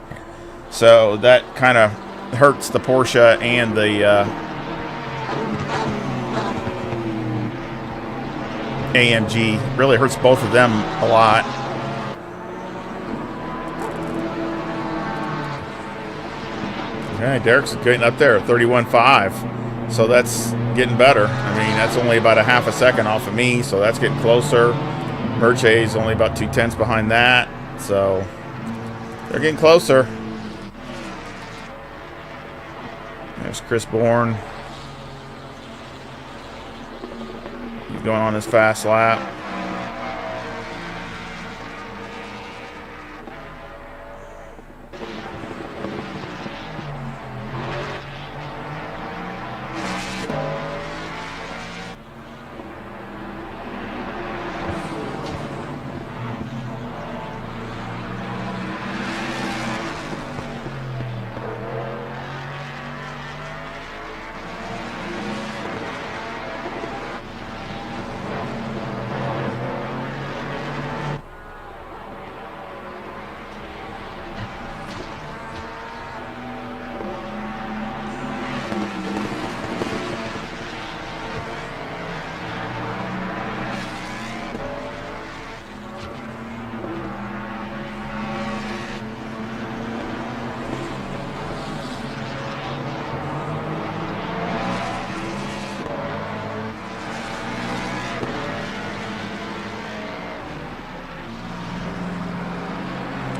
So that kind of hurts the Porsche and the AMG. Really hurts both of them a lot. Okay, Derek's getting up there, 31.5. So that's getting better. I mean, that's only about a half a second off of me, so that's getting closer. Merche's only about 2/10 behind that, so they're getting closer. There's Chris Bourne. He's going on his fast lap.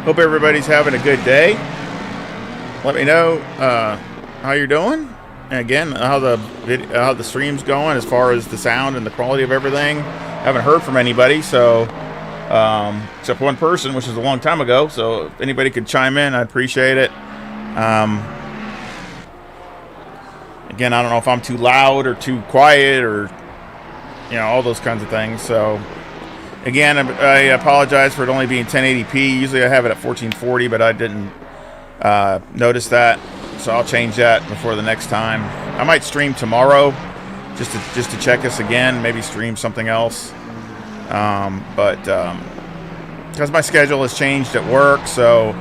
Hope everybody's having a good day. Let me know how you're doing. And again, how the stream's going as far as the sound and the quality of everything. Haven't heard from anybody, so except one person, which is a long time ago. So if anybody could chime in, I'd appreciate it. Again, I don't know if I'm too loud or too quiet or all those kinds of things. So again, I apologize for it only being 1080p. Usually I have it at 1440, but I didn't notice that, so I'll change that before the next time. I might stream tomorrow just to check us again, maybe stream something else. But because my schedule has changed at work, so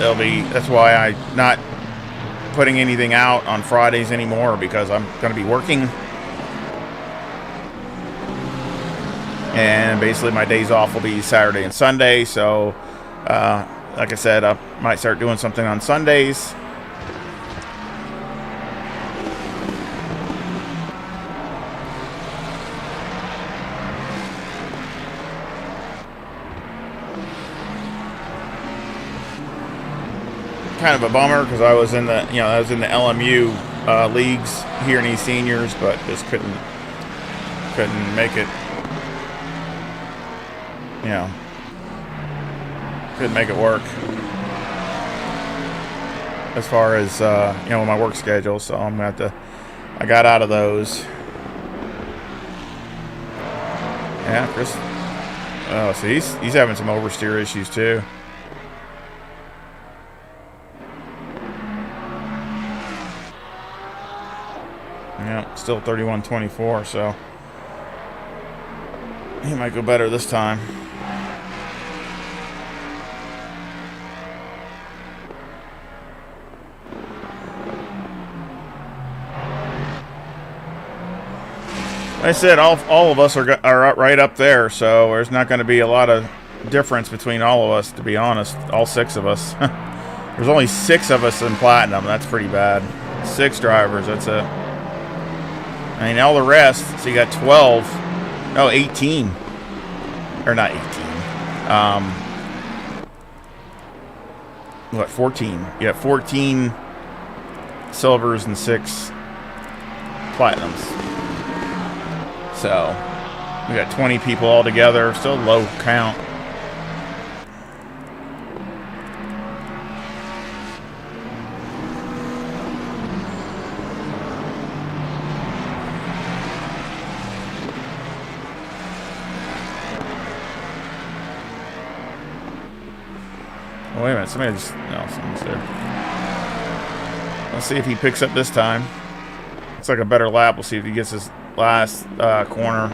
that's why I'm not putting anything out on Fridays anymore, because I'm going to be working. And basically my days off will be Saturday and Sunday. So, like I said, I might start doing something on Sundays. Kind of a bummer, because I was in the LMU leagues here in eSENIORS, but just couldn't make it. Couldn't make it work as far as my work schedule, so I'm gonna have to. I got out of those. Yeah, Chris. Oh, so he's having some oversteer issues too. Yeah, still 31.24, so he might go better this time. Like I said, all of us are right up there, so there's not going to be a lot of difference between all of us, to be honest. All 6 of us. There's only 6 of us in Platinum. That's pretty bad. 6 drivers, that's it. I mean, all the rest, so you got 12. No, 18. Or not 18. What, 14? You got 14 silvers and 6 platinums. So, we got 20 people all together. Still low count. Oh, wait a minute. Somebody just... No, someone's there. Let's see if he picks up this time. Looks like a better lap. We'll see if he gets his last corner.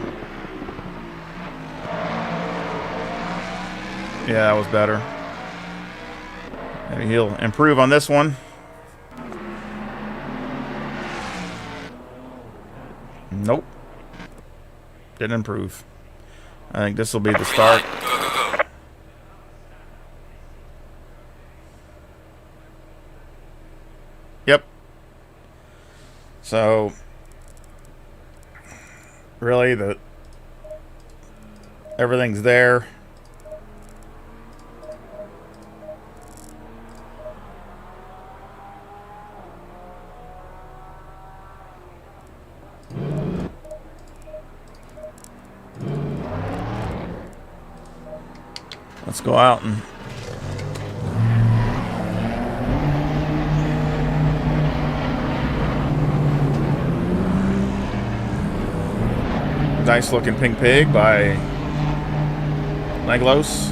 Yeah, that was better. Maybe he'll improve on this one. Nope. Didn't improve. I think this will be the start. Yep. So really, everything's there. Let's go out and nice looking pink pig by Leglos.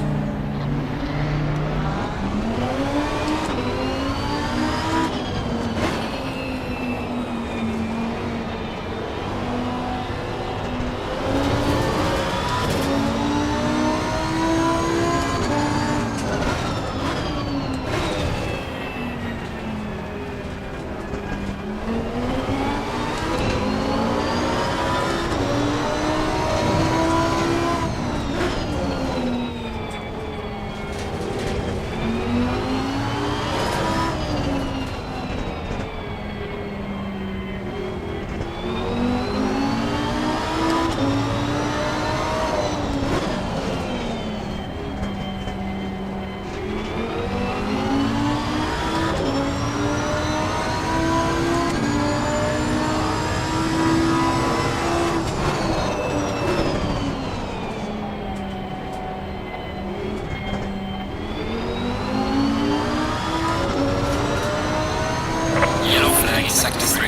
Yellow flag is sector 3.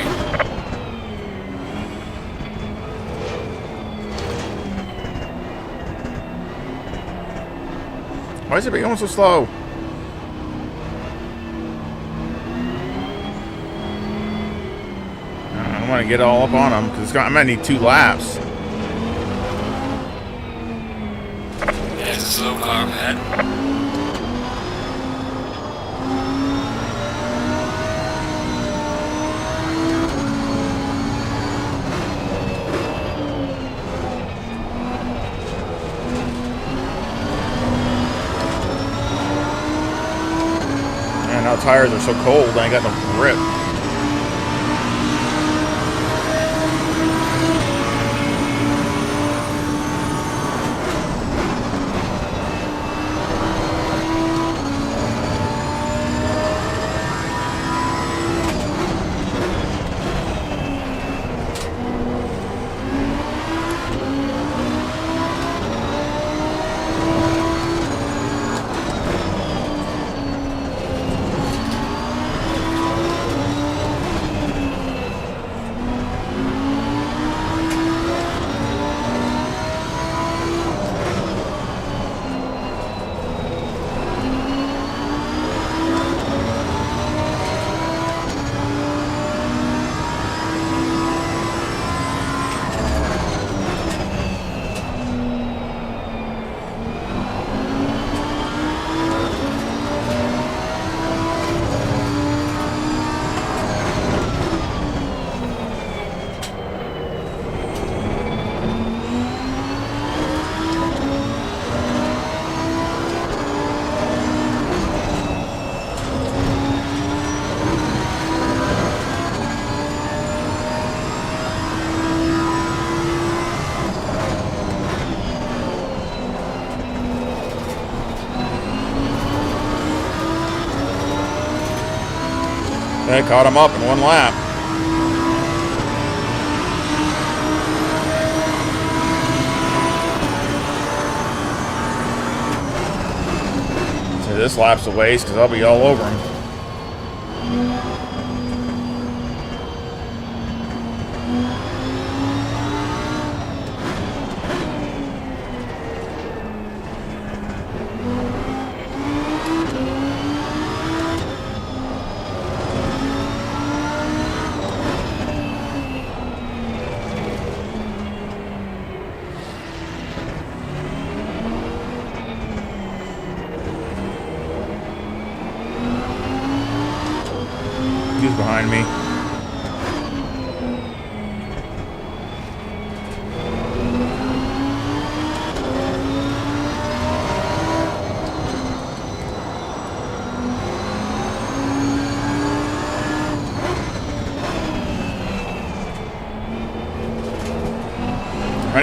Why is it going so slow? I don't want to get all up on them because I'm gonna need 2 laps. There's a slow car ahead. Man, now tires are so cold, I ain't got no grip. I caught him up in 1 lap. So this lap's a waste because I'll be all over him. He's behind me.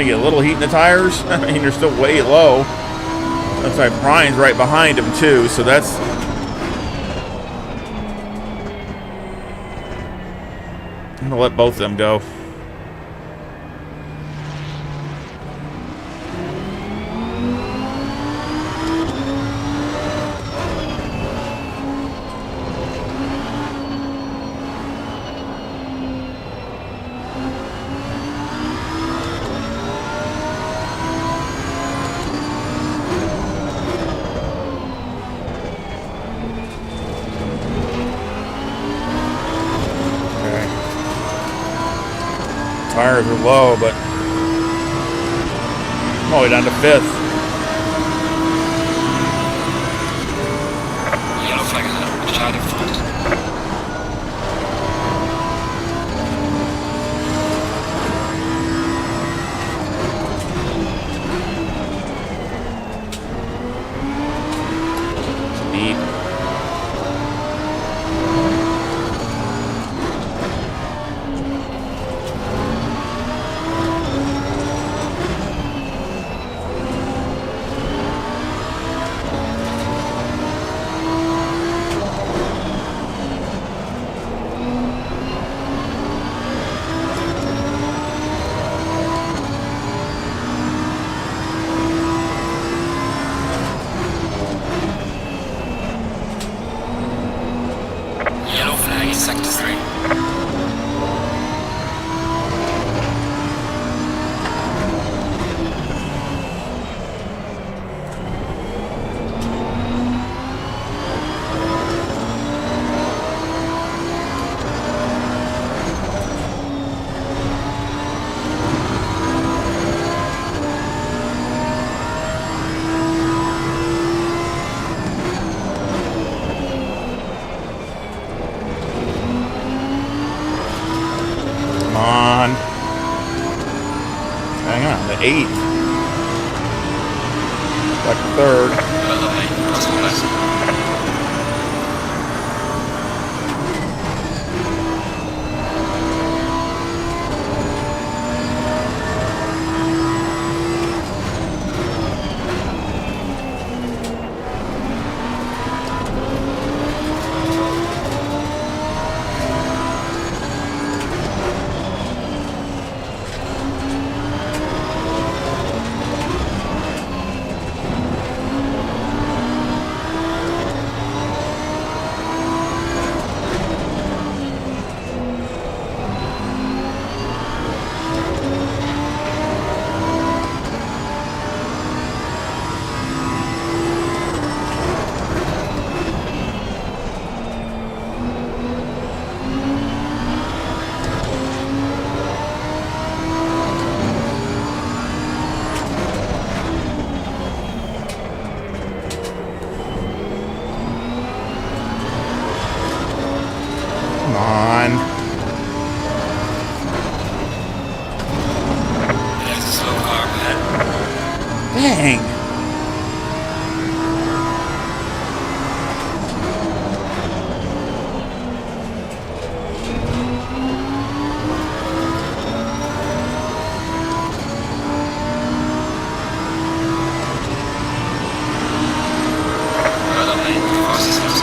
Trying to get a little heat in the tires. I mean, they're still way low. Looks like Brian's right behind him too, so that's... I'm gonna let both of them go. Tires are low, but I'm all the way down to 5th. Yellow flag is up. Child in front. Deep. Yellow flag is sector 3. Come on. Hang on, the 8th. Back to 3rd. Yellow flag. Cross the left. Come on. There's a slow car ahead. Dang. Yellow flag. Cross the left.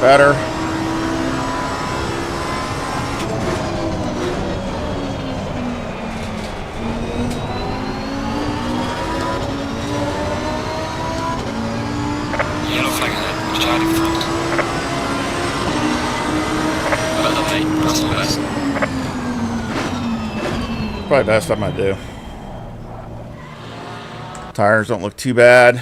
better. Yellow flag ahead. Charlie front. Well done, mate. That's all best. Probably best I'm gonna do. Tires don't look too bad.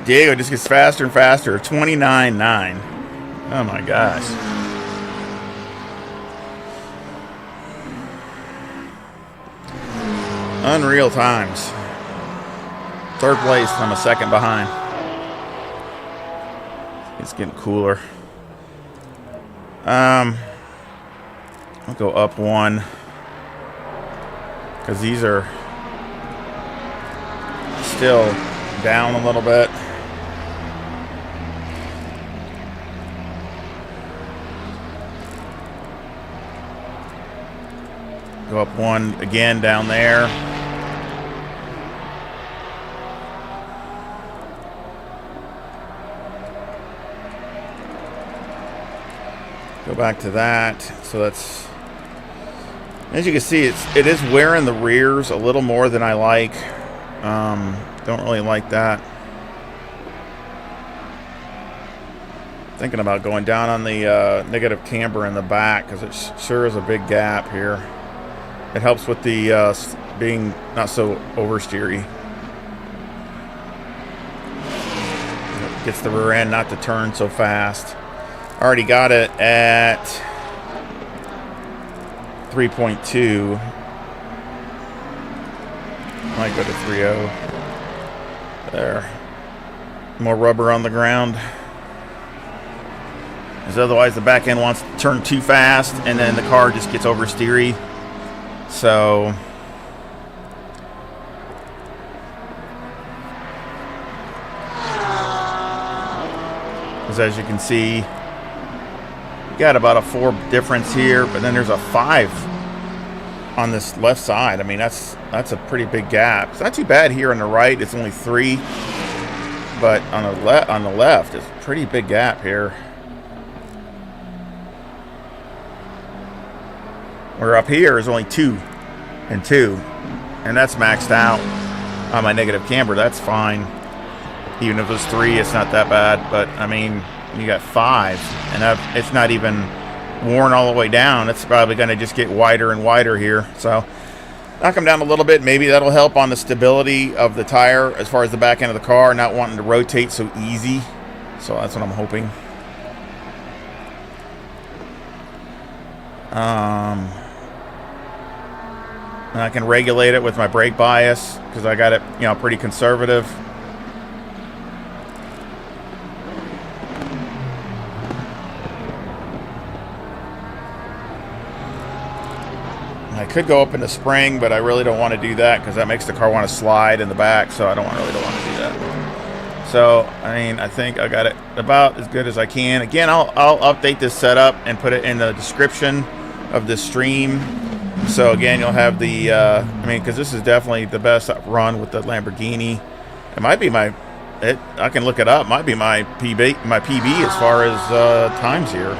Diego just gets faster and faster. 29.9. Oh my gosh. Unreal times. Third place, I'm a second behind. It's getting cooler. I'll go up one, because these are still down a little bit. Go up one again down there. Go back to that. So that's, as you can see, it is wearing the rears a little more than I like. Don't really like that. Thinking about going down on the negative camber in the back, because it sure is a big gap here. It helps with the being not so oversteery. It gets the rear end not to turn so fast. Already got it at 3.2. Might go to 3.0. There. More rubber on the ground. Because otherwise the back end wants to turn too fast and then the car just gets oversteery. So as you can see, you got about a 4 difference here, but then there's a 5 on this left side. I mean, that's a pretty big gap. It's not too bad here on the right. It's only 3, but on the left, it's a pretty big gap here. Where up here is only 2 and 2, and that's maxed out on my negative camber. That's fine. Even if it was 3, it's not that bad. But I mean, you got 5, and it's not even worn all the way down. It's probably going to just get wider and wider here. So knock them down a little bit. Maybe that'll help on the stability of the tire as far as the back end of the car, not wanting to rotate so easy. So that's what I'm hoping. And I can regulate it with my brake bias because I got it, pretty conservative. I could go up in the spring, but I really don't want to do that because that makes the car want to slide in the back, so I really don't want to do that. So, I mean, I think I got it about as good as I can. Again, I'll update this setup and put it in the description of this stream. So again, you'll have the, because this is definitely the best I've run with the Lamborghini. It might be I can look it up. Might be my PB as far as times here.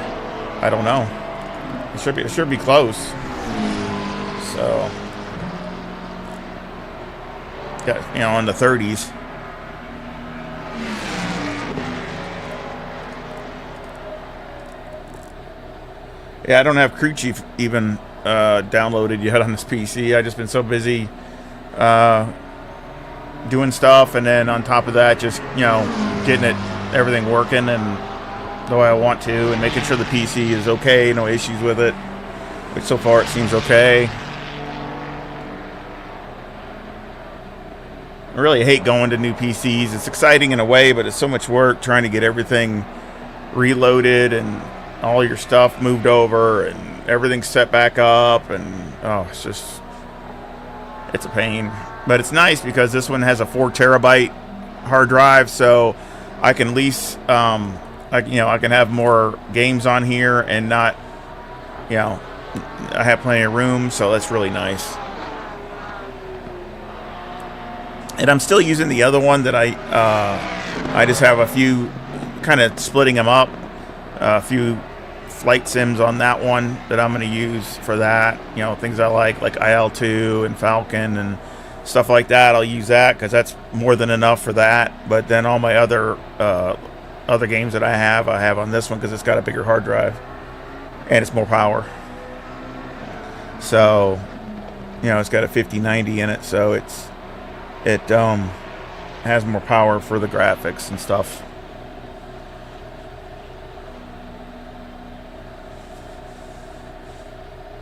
I don't know. It should be close. So, yeah, in the 30s. Yeah, I don't have Crew Chief even downloaded yet on this PC. I've just been so busy doing stuff, and then on top of that, just getting everything working and the way I want to, and making sure the PC is okay, no issues with it. Which so far it seems okay. I really hate going to new PCs. It's exciting in a way, but it's so much work trying to get everything reloaded and all your stuff moved over and everything set back up, and it's a pain. But it's nice because this one has a 4 terabyte hard drive, so I can at least I can have more games on here and not, I have plenty of room, so that's really nice. And I'm still using the other one that I just have a few, kind of splitting them up, a few flight sims on that one that I'm going to use for that. You know, things I like IL-2 and Falcon and stuff like that. I'll use that because that's more than enough for that. But then all my other games that I have on this one because it's got a bigger hard drive and it's more power. So, you know, it's got a 5090 in it, so it has more power for the graphics and stuff.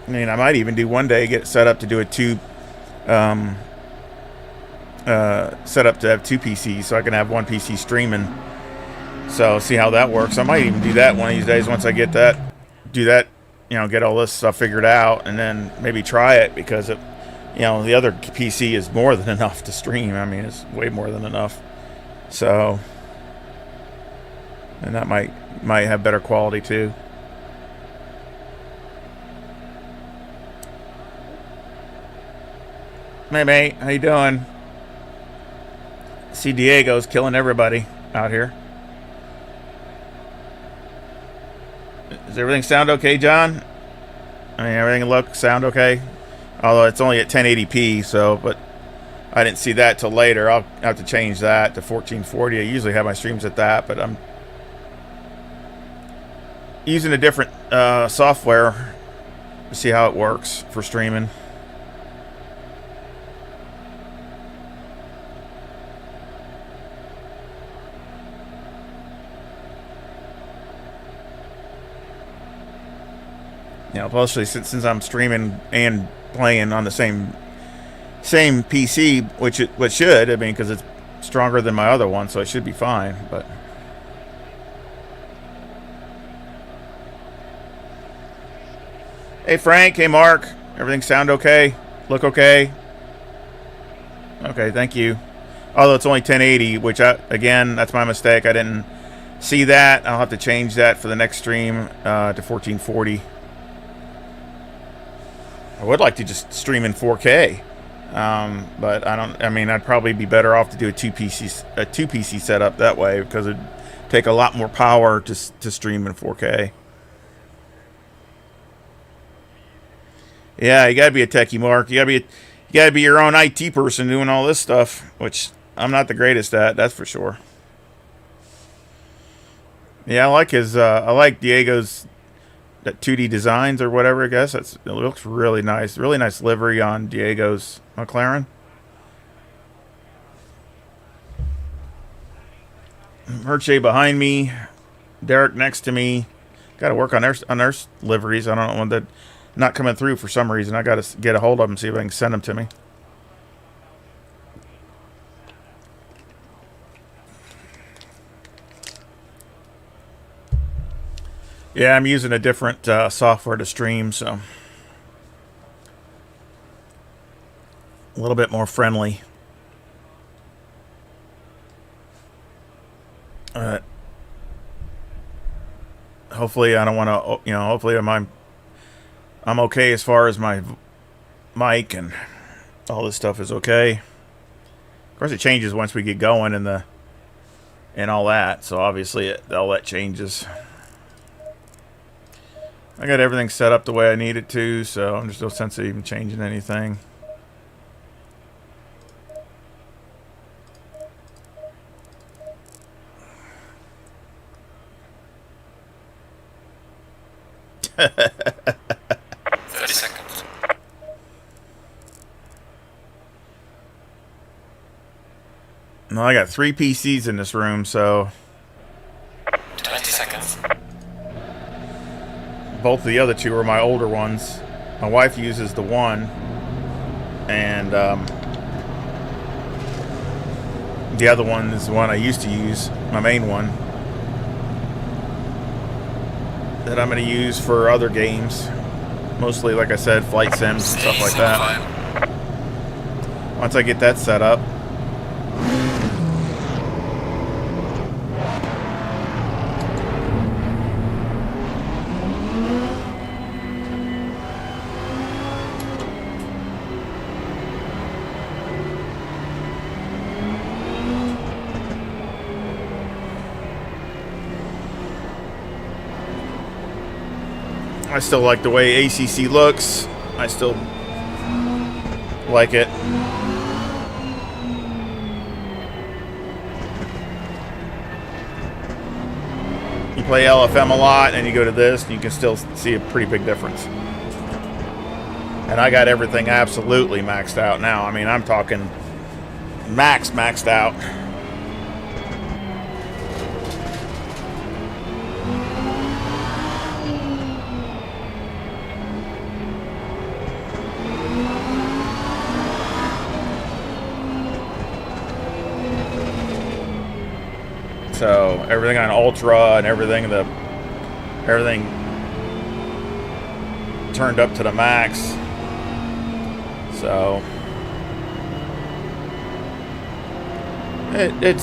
I mean, I might even do one day get it set up to do a set up to have two PCs, so I can have one PC streaming. So see how that works. I might even do that one of these days once I get that, do that, you know, get all this stuff figured out, and then maybe try it because it, you know, the other PC is more than enough to stream. I mean, it's way more than enough. So, and that might have better quality too. Hey mate, how you doing? See, Diego's killing everybody out here. Does everything sound okay, John? I mean, everything sound okay? Although it's only at 1080p, so, but I didn't see that till later. I'll have to change that to 1440. I usually have my streams at that, but I'm using a different software to see how it works for streaming. You know, especially since I'm streaming and playing on the same PC, which should, I mean, because it's stronger than my other one, so it should be fine. But hey, Frank. Hey, Mark. Everything sound okay? Look okay? Okay, thank you. Although it's only 1080, which again, that's my mistake. I didn't see that. I'll have to change that for the next stream to 1440. I would like to just stream in 4K, but I mean, I'd probably be better off to do a two PC setup that way because it'd take a lot more power to stream in 4K. Yeah, you gotta be a techie, Mark. You gotta be your own IT person doing all this stuff, which I'm not the greatest at. That's for sure. Yeah, I like Diego's. That 2D designs or whatever, I guess. It looks really nice. Really nice livery on Diego's McLaren. Hershey behind me. Derek next to me. Got to work on their liveries. I don't know when they're not coming through for some reason. I got to get a hold of them, see if I can send them to me. Yeah, I'm using a different software to stream, so a little bit more friendly. Hopefully, I don't want to. You know, hopefully, I'm okay as far as my mic and all this stuff is okay. Of course, it changes once we get going and all that. So obviously, all that changes. I got everything set up the way I need it to, so there's no sense of even changing anything. Seconds. No, I got 3 PCs in this room, so 20 seconds. both of the other 2 are my older ones. My wife uses the one, and the other one is the one I used to use, my main one, that I'm going to use for other games. Mostly, like I said, flight sims and stuff like that. Once I get that set up. I still like the way ACC looks. I still like it. You play LFM a lot and you go to this, and you can still see a pretty big difference. And I got everything absolutely maxed out now. I mean, I'm talking maxed out. So everything on Ultra and everything turned up to the max. So it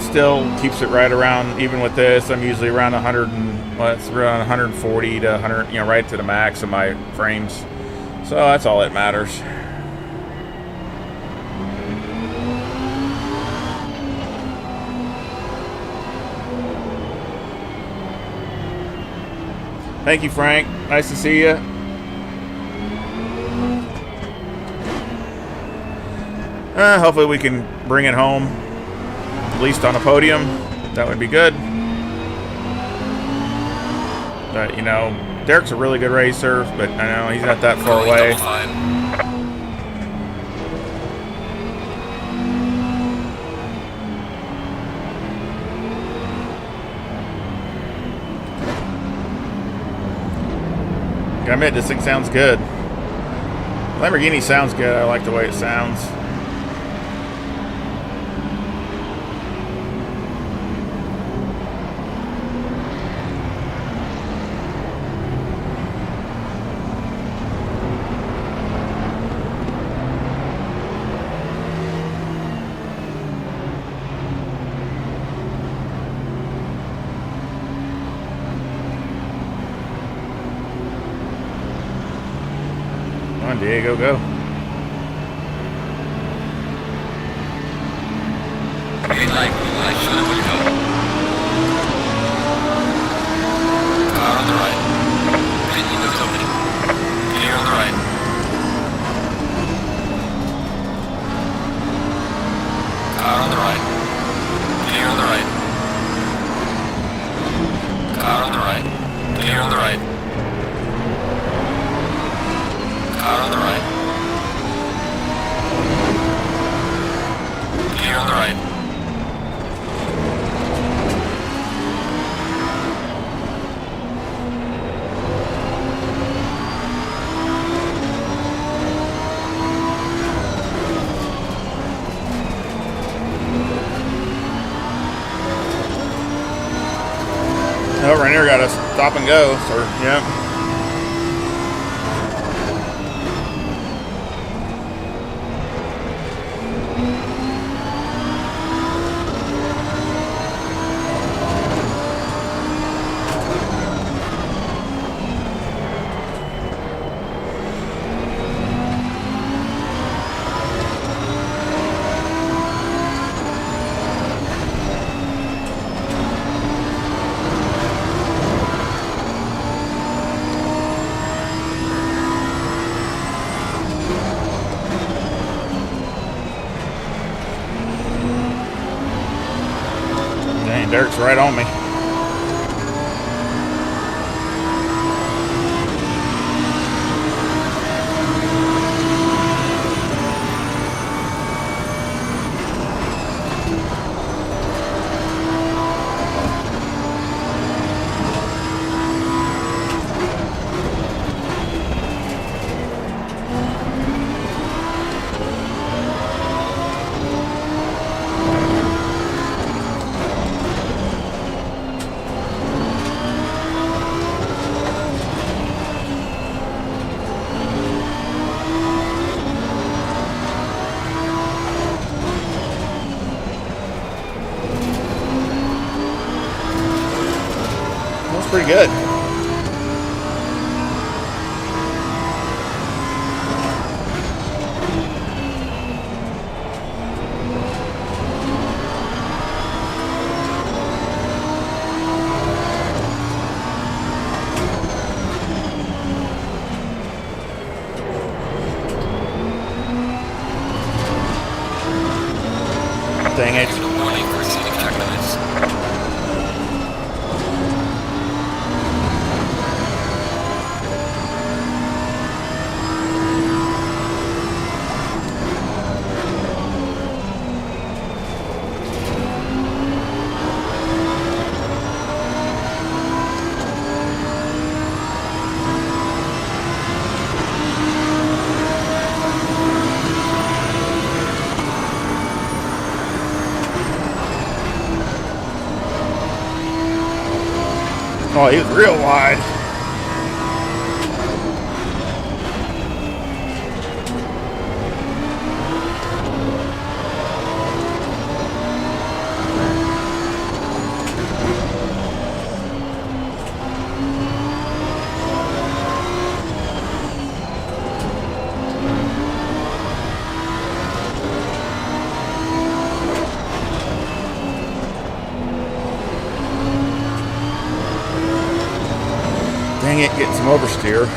still keeps it right around, even with this, I'm usually around 100 and, well, it's around 140 to 100, you know, right to the max of my frames. So that's all that matters. Thank you, Frank. Nice to see you. Hopefully we can bring it home, at least on a podium. That would be good. But, you know, Derek's a really good racer, but I know he's not that far away. I admit, this thing sounds good. Lamborghini sounds good. I like the way it sounds. Diego, go. Green light, show them where to go. Car on the right. Green windows opening. Clear on the right. Car on the right. Clear on the right. Car on the right. Clear on the right. Car on the right. Clear on the right. Oh, Rainier got us stop and go, so yeah. Derek's right on me. Pretty good. Warning for scenic track limits. Oh, he was real wide. Dang it, getting some oversteer.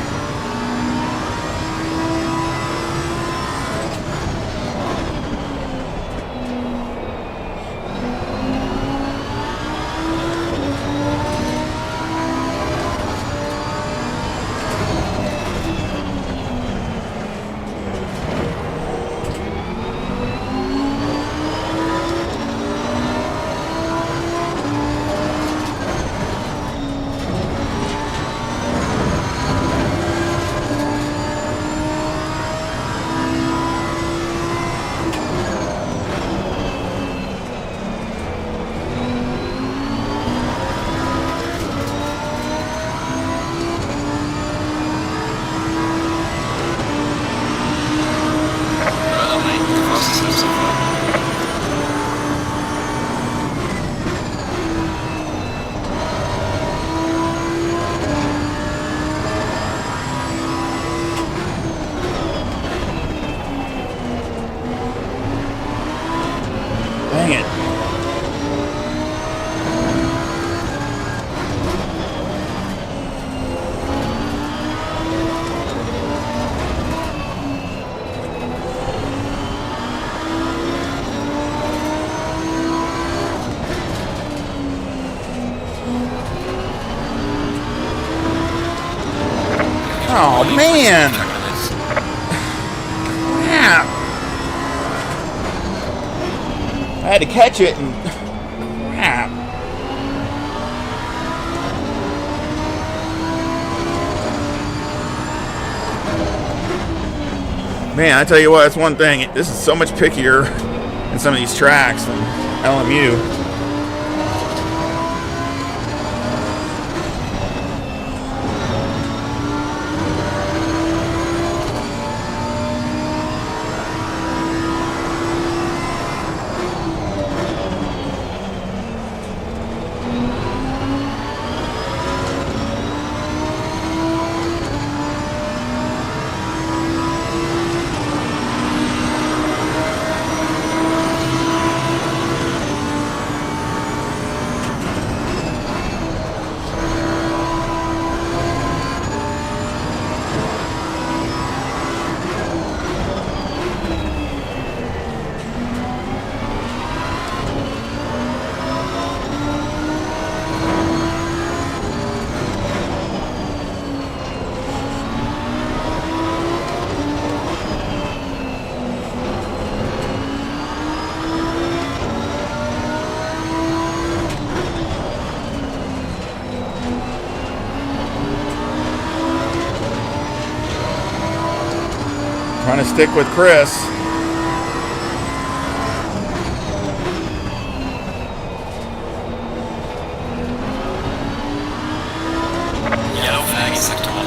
Well, mate, the fastest lap so far. Dang it. Oh, Warning for man. scenic track limits. Crap. I had to catch it and crap. Man, I tell you what, that's one thing. This is so much pickier in some of these tracks than LMU. Trying to stick with Chris. Yellow flag in sector 1.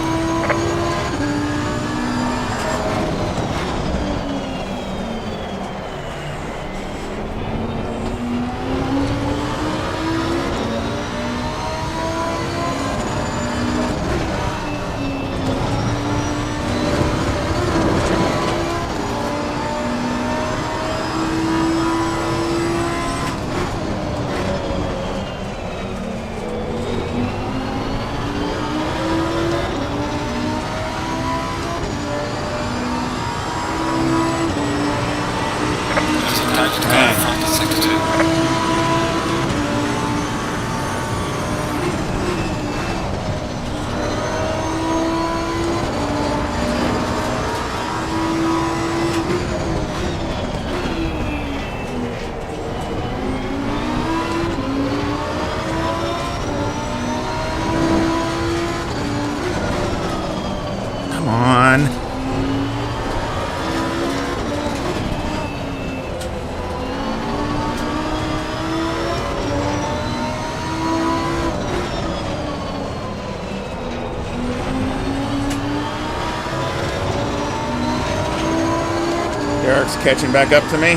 catching back up to me.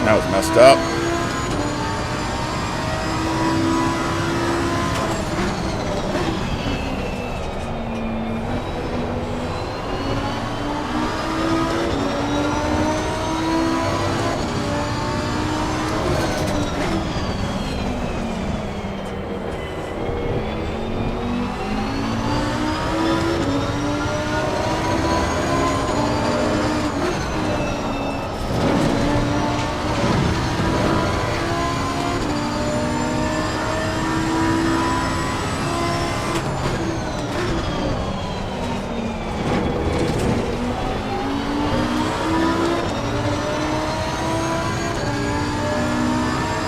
That was messed up.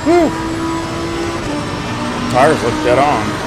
Whew. Tires look dead on.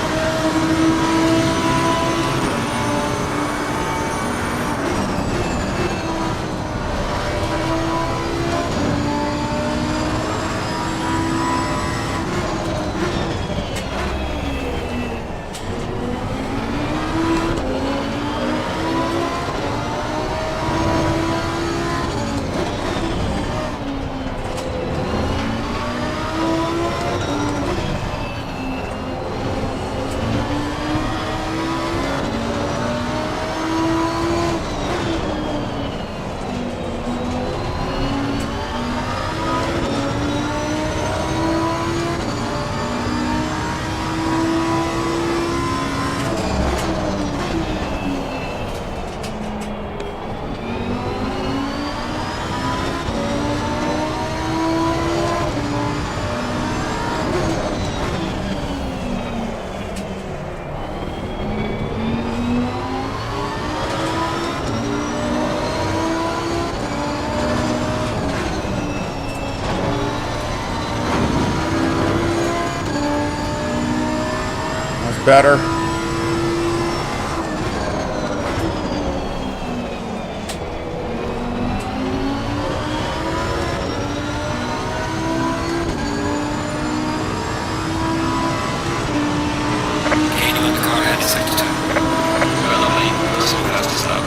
Better. Gaining on the car ahead in sector 2. Well, lovely. So fast as now.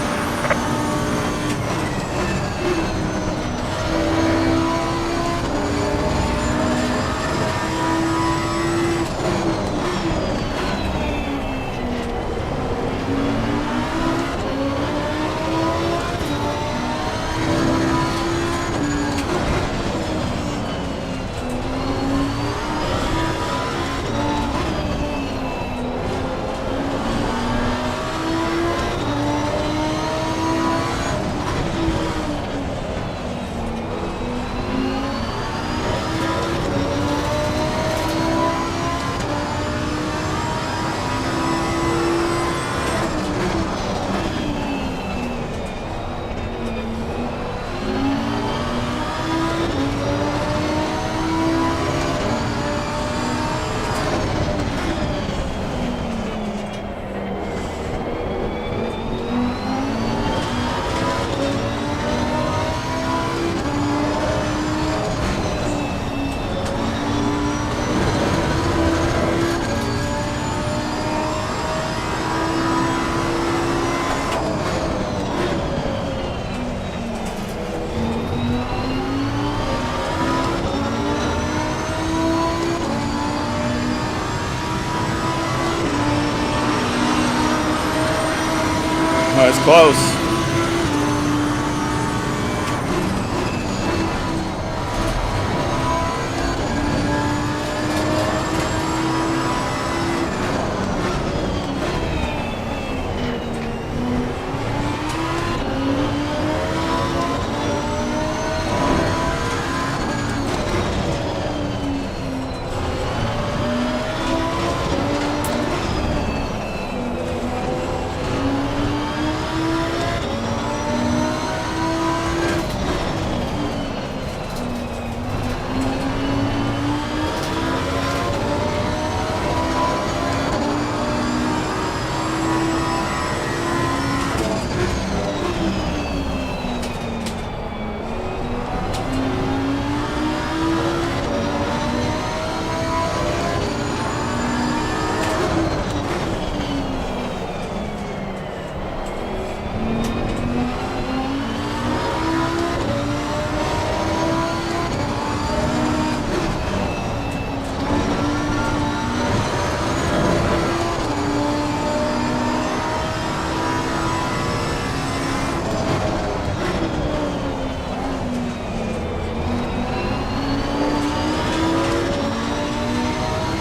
Well, it's close.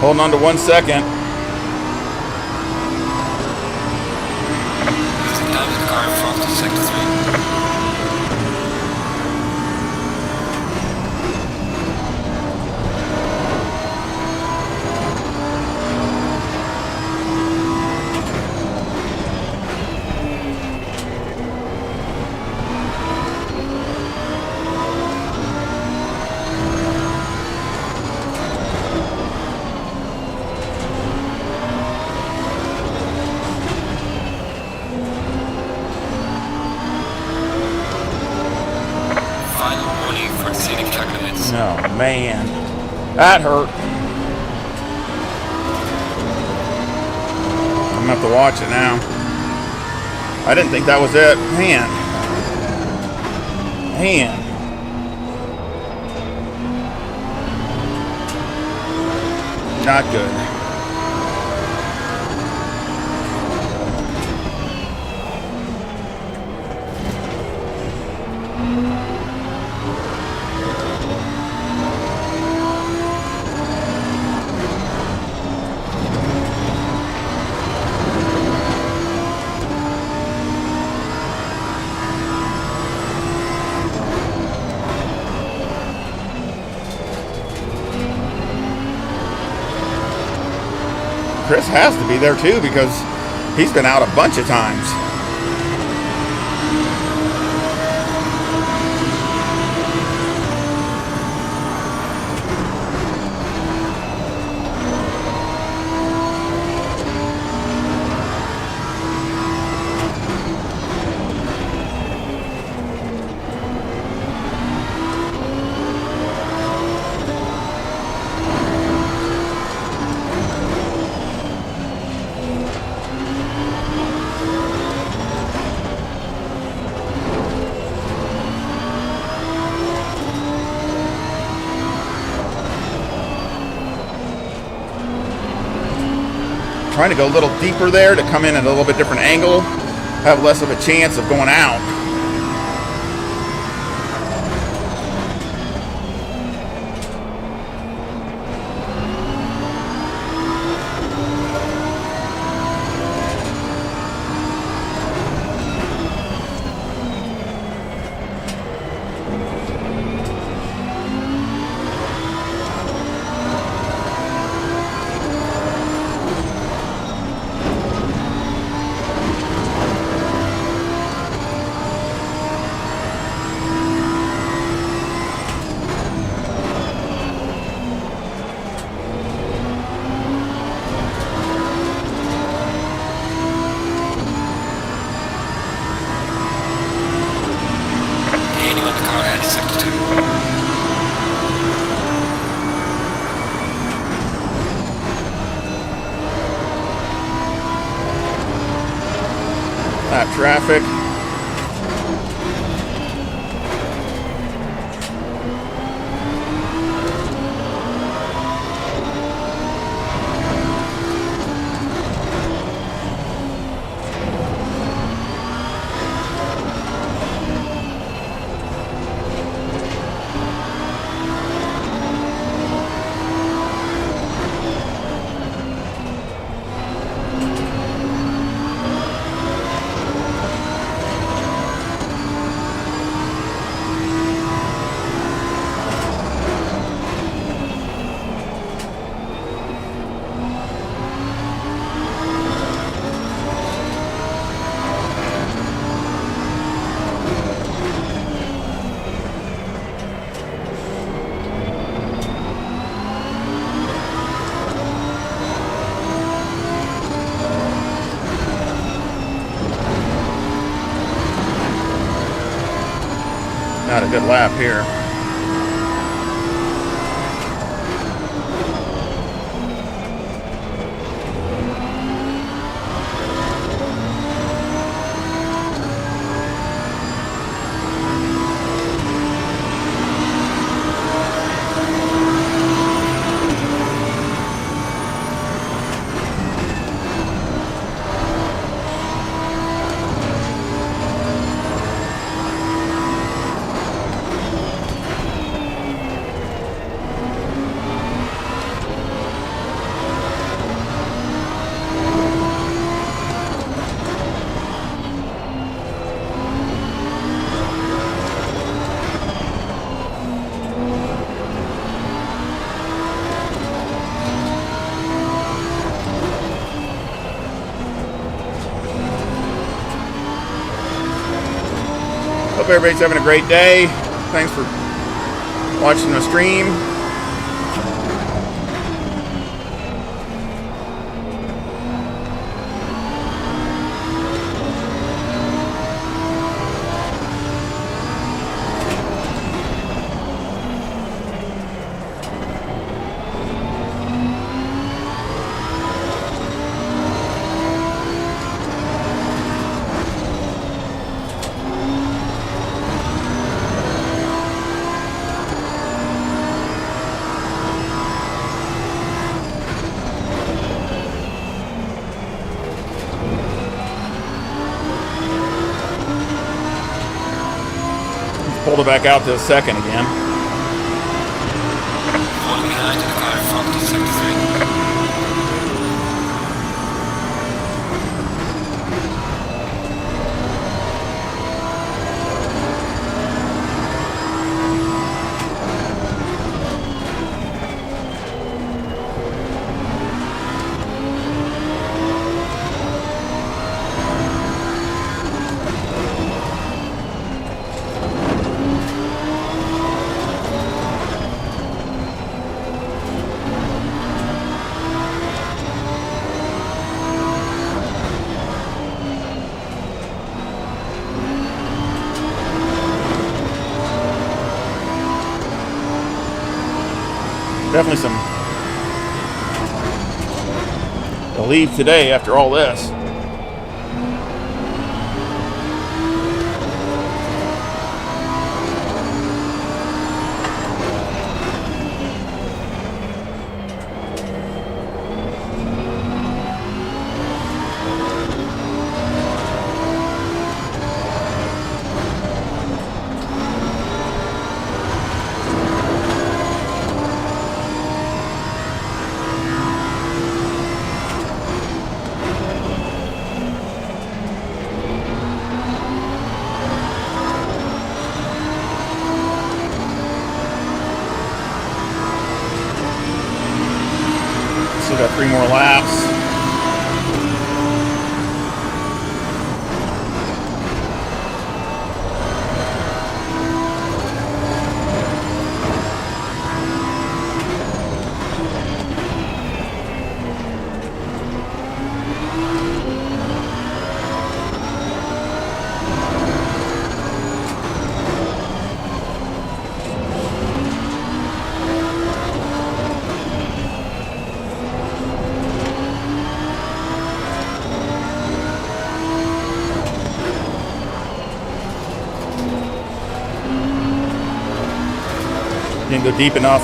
Holding on to 1 second. Losing time the car in front to sector 3. Oh, man. That hurt. I'm going to have to watch it now. I didn't think that was it. Man. Not good. Chris has to be there too because he's been out a bunch of times. Trying to go a little deeper there to come in at a little bit different angle, have less of a chance of going out. That traffic. a good lap here. Hope everybody's having a great day. Thanks for watching the stream. Pulled it back out to a second again. Falling behind in the car in front of sector 3. Definitely some to leave today after all this. Still got 3 more laps. Didn't go deep enough.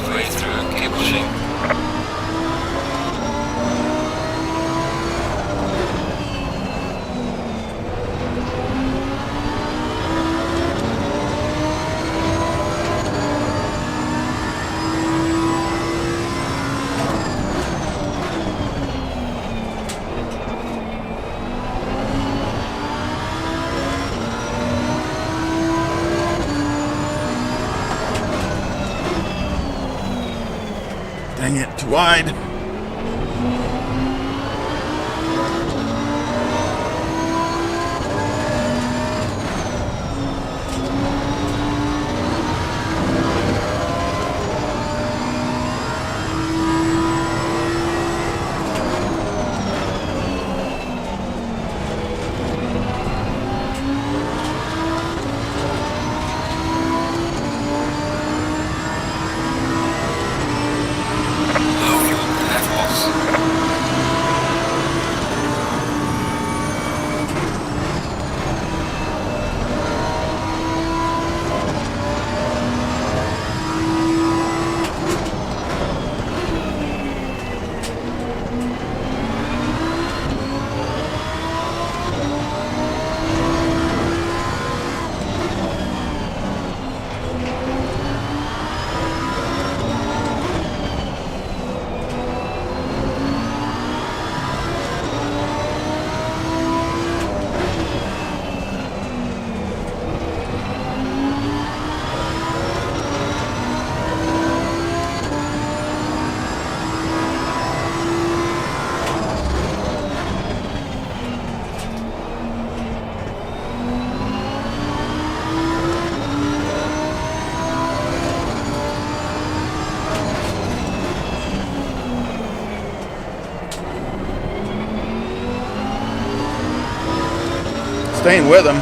halfway through a cable shing. Dang it, too wide. Low fuel levels. Staying with him.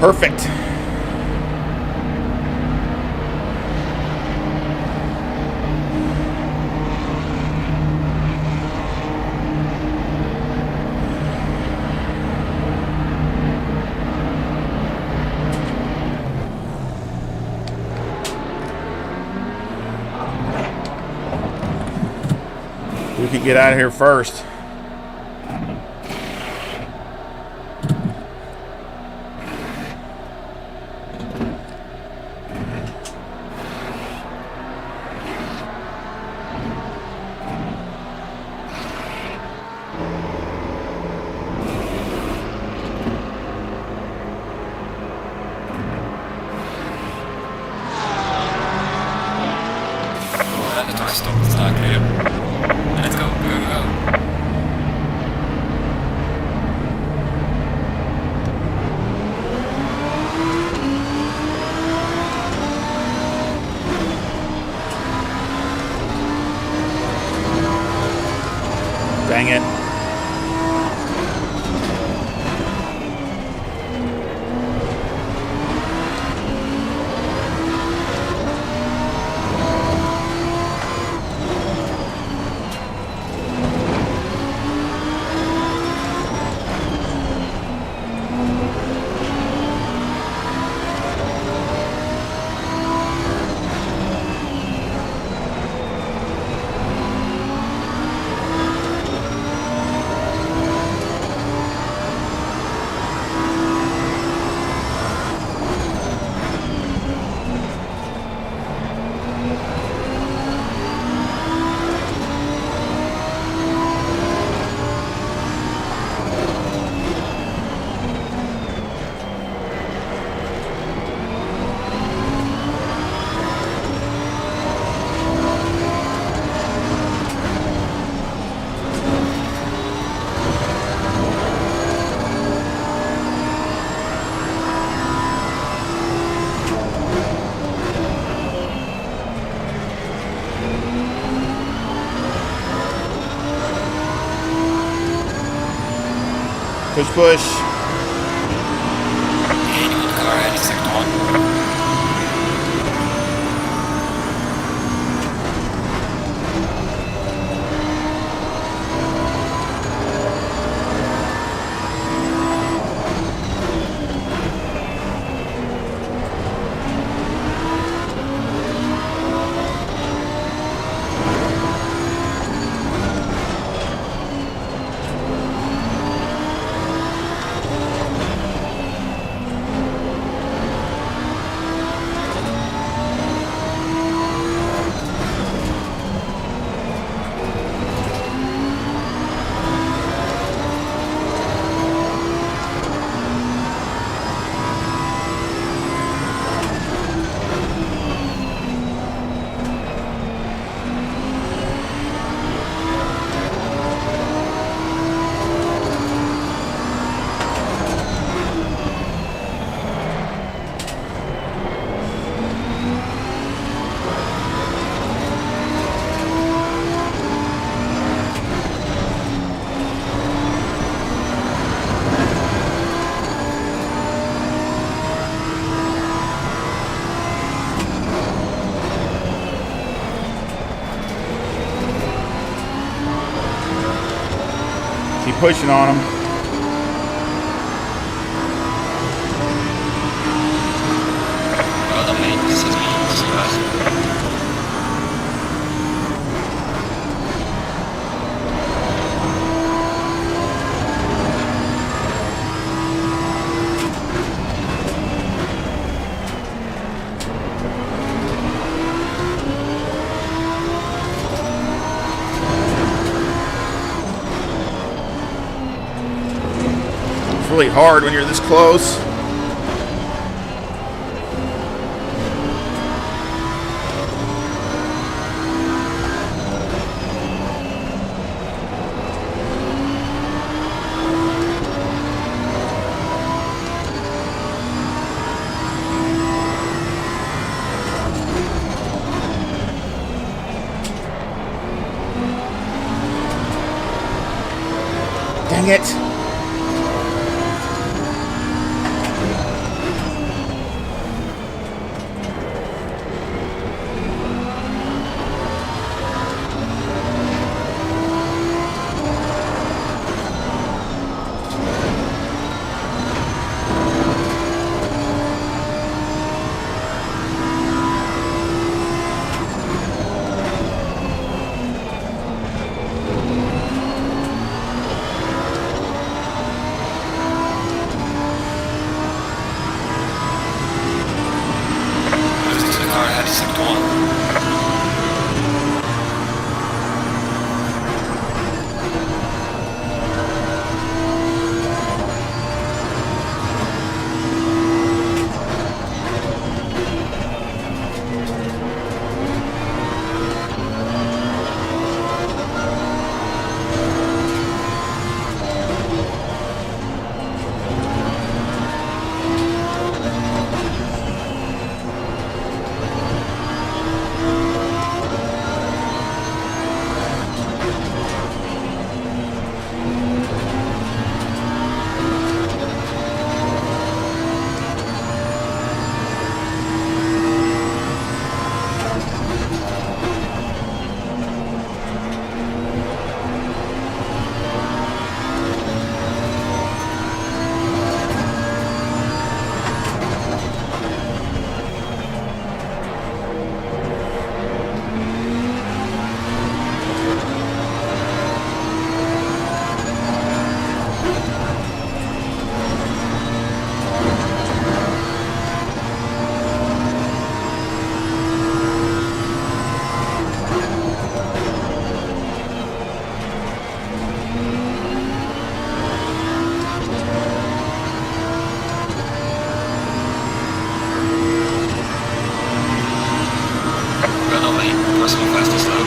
Perfect. We could get out of here first. Let's stop the start here. Let's go, go, go. Dang it. Push, push. Gaining on the car heading sector 1. Keep pushing on them. Well done, mate. This is me. See you guys. It's really hard when you're this close. Dang it. Losing to the car heading sector 1. Well done, mate. Personal fastest lap.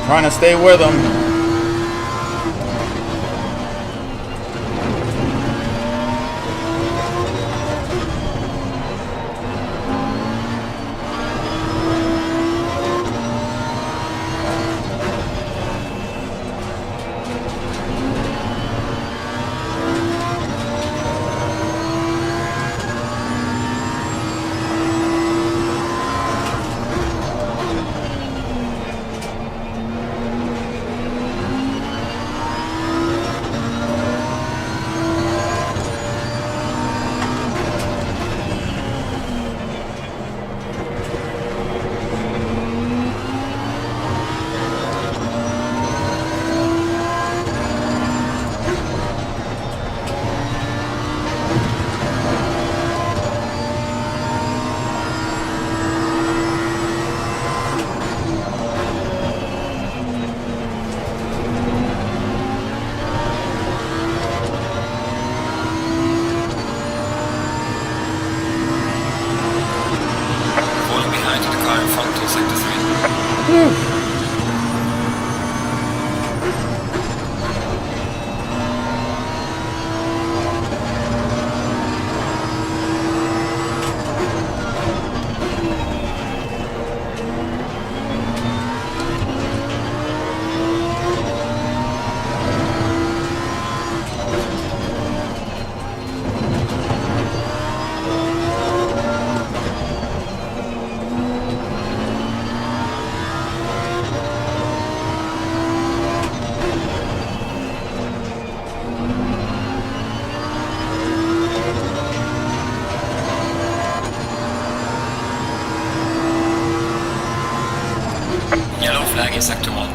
Trying to stay with them. Yellow flag in sector 1.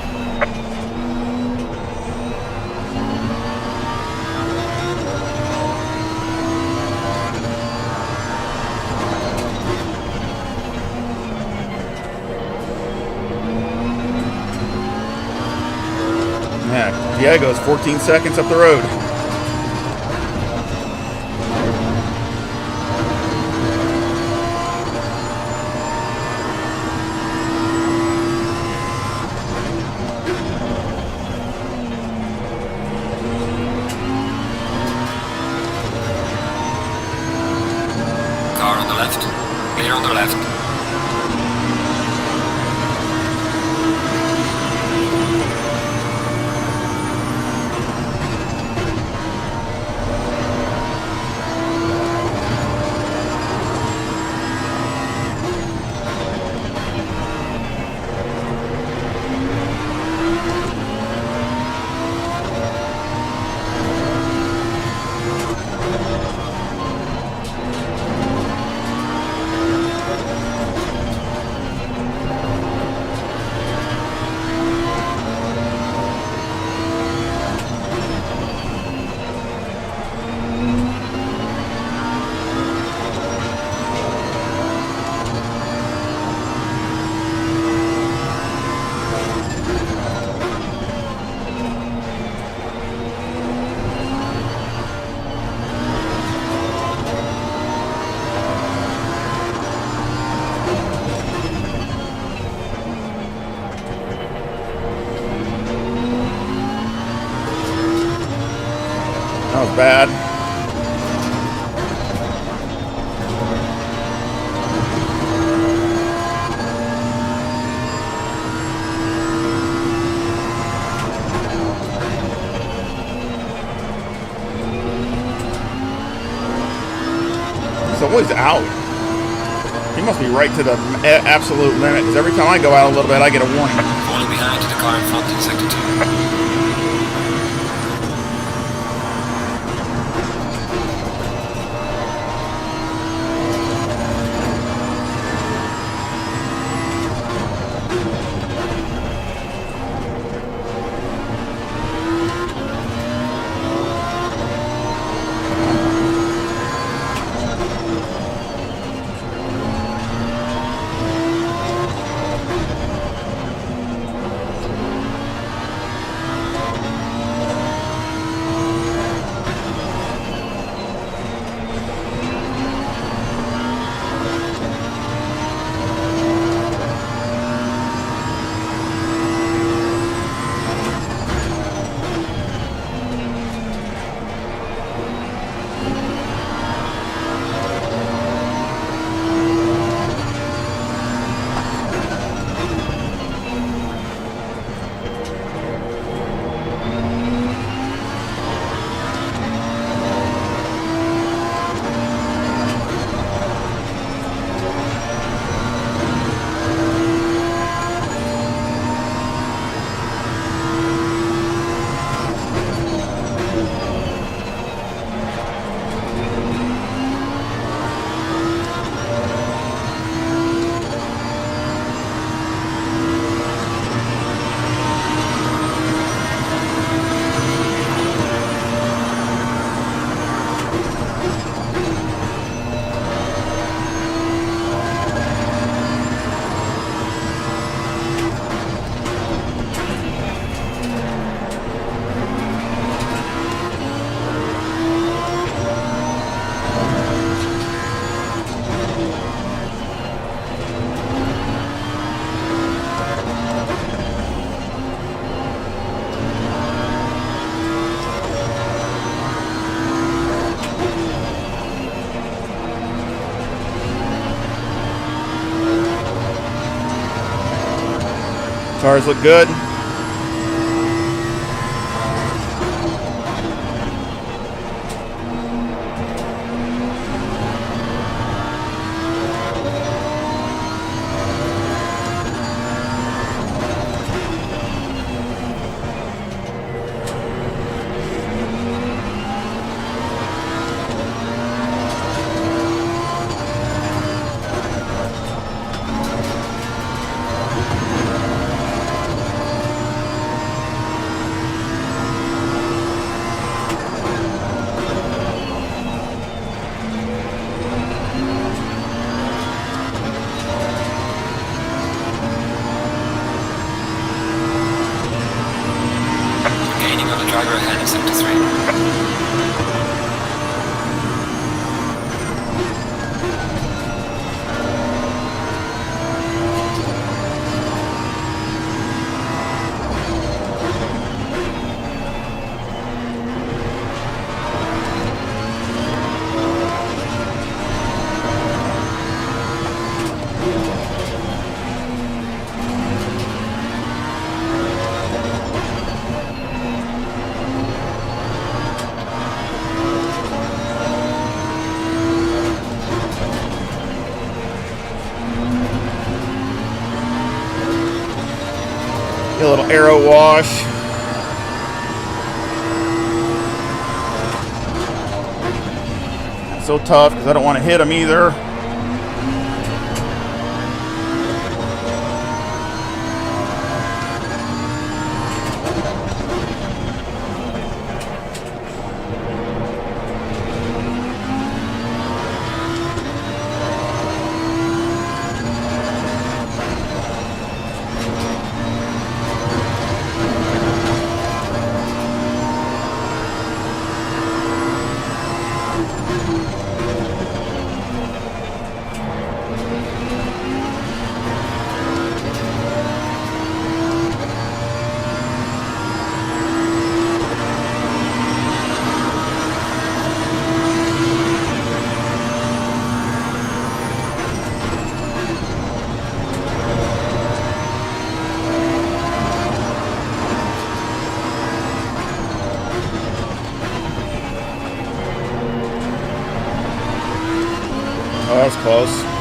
Yeah, Diego's 14 seconds up the road. Car on the left. Clear on the left. That was bad. He's always out. He must be right to the absolute limit, because every time I go out a little bit, I get a warning. Falling behind the car in front in sector 2. Tires look good. Gaining on the driver ahead of sector 3. Get a little aero wash. So tough because I don't want to hit them either. Oh, that was close.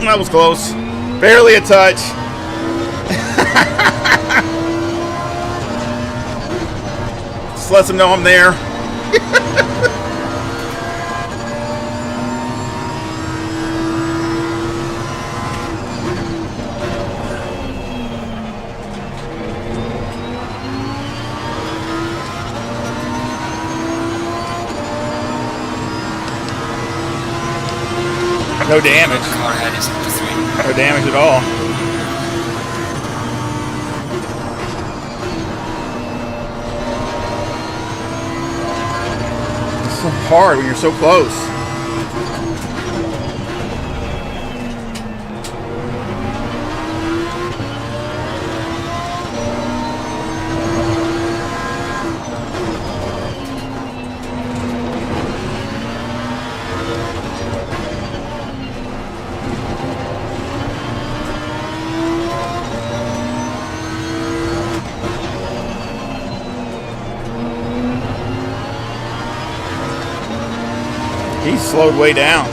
That was close. Barely a touch. Just lets them know I'm there. No damage. Car ahead is sector 3. No damage at all. It's so hard when you're so close. He's slowed way down.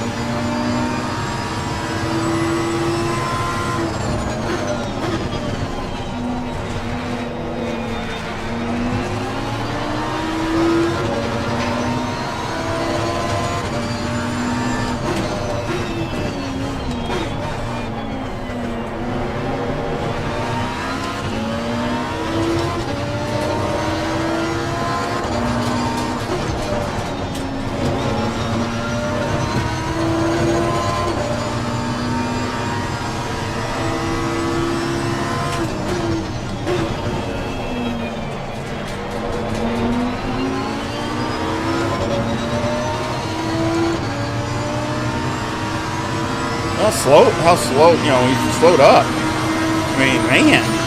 how slow, you know, he slowed up. I mean, man.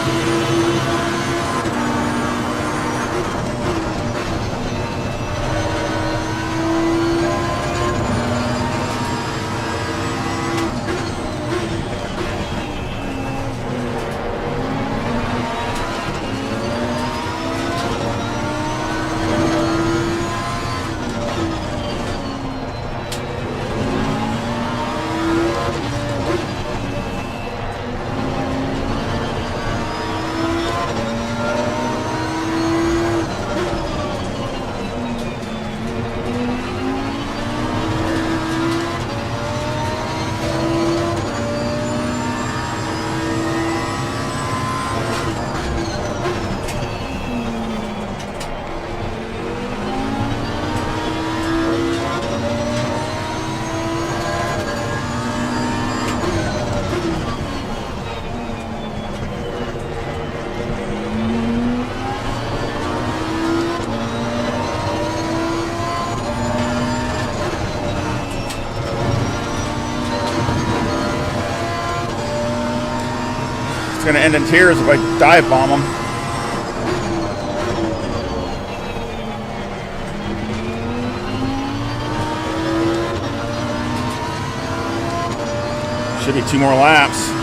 It's gonna end in tears if I dive bomb him. Should be 2 more laps.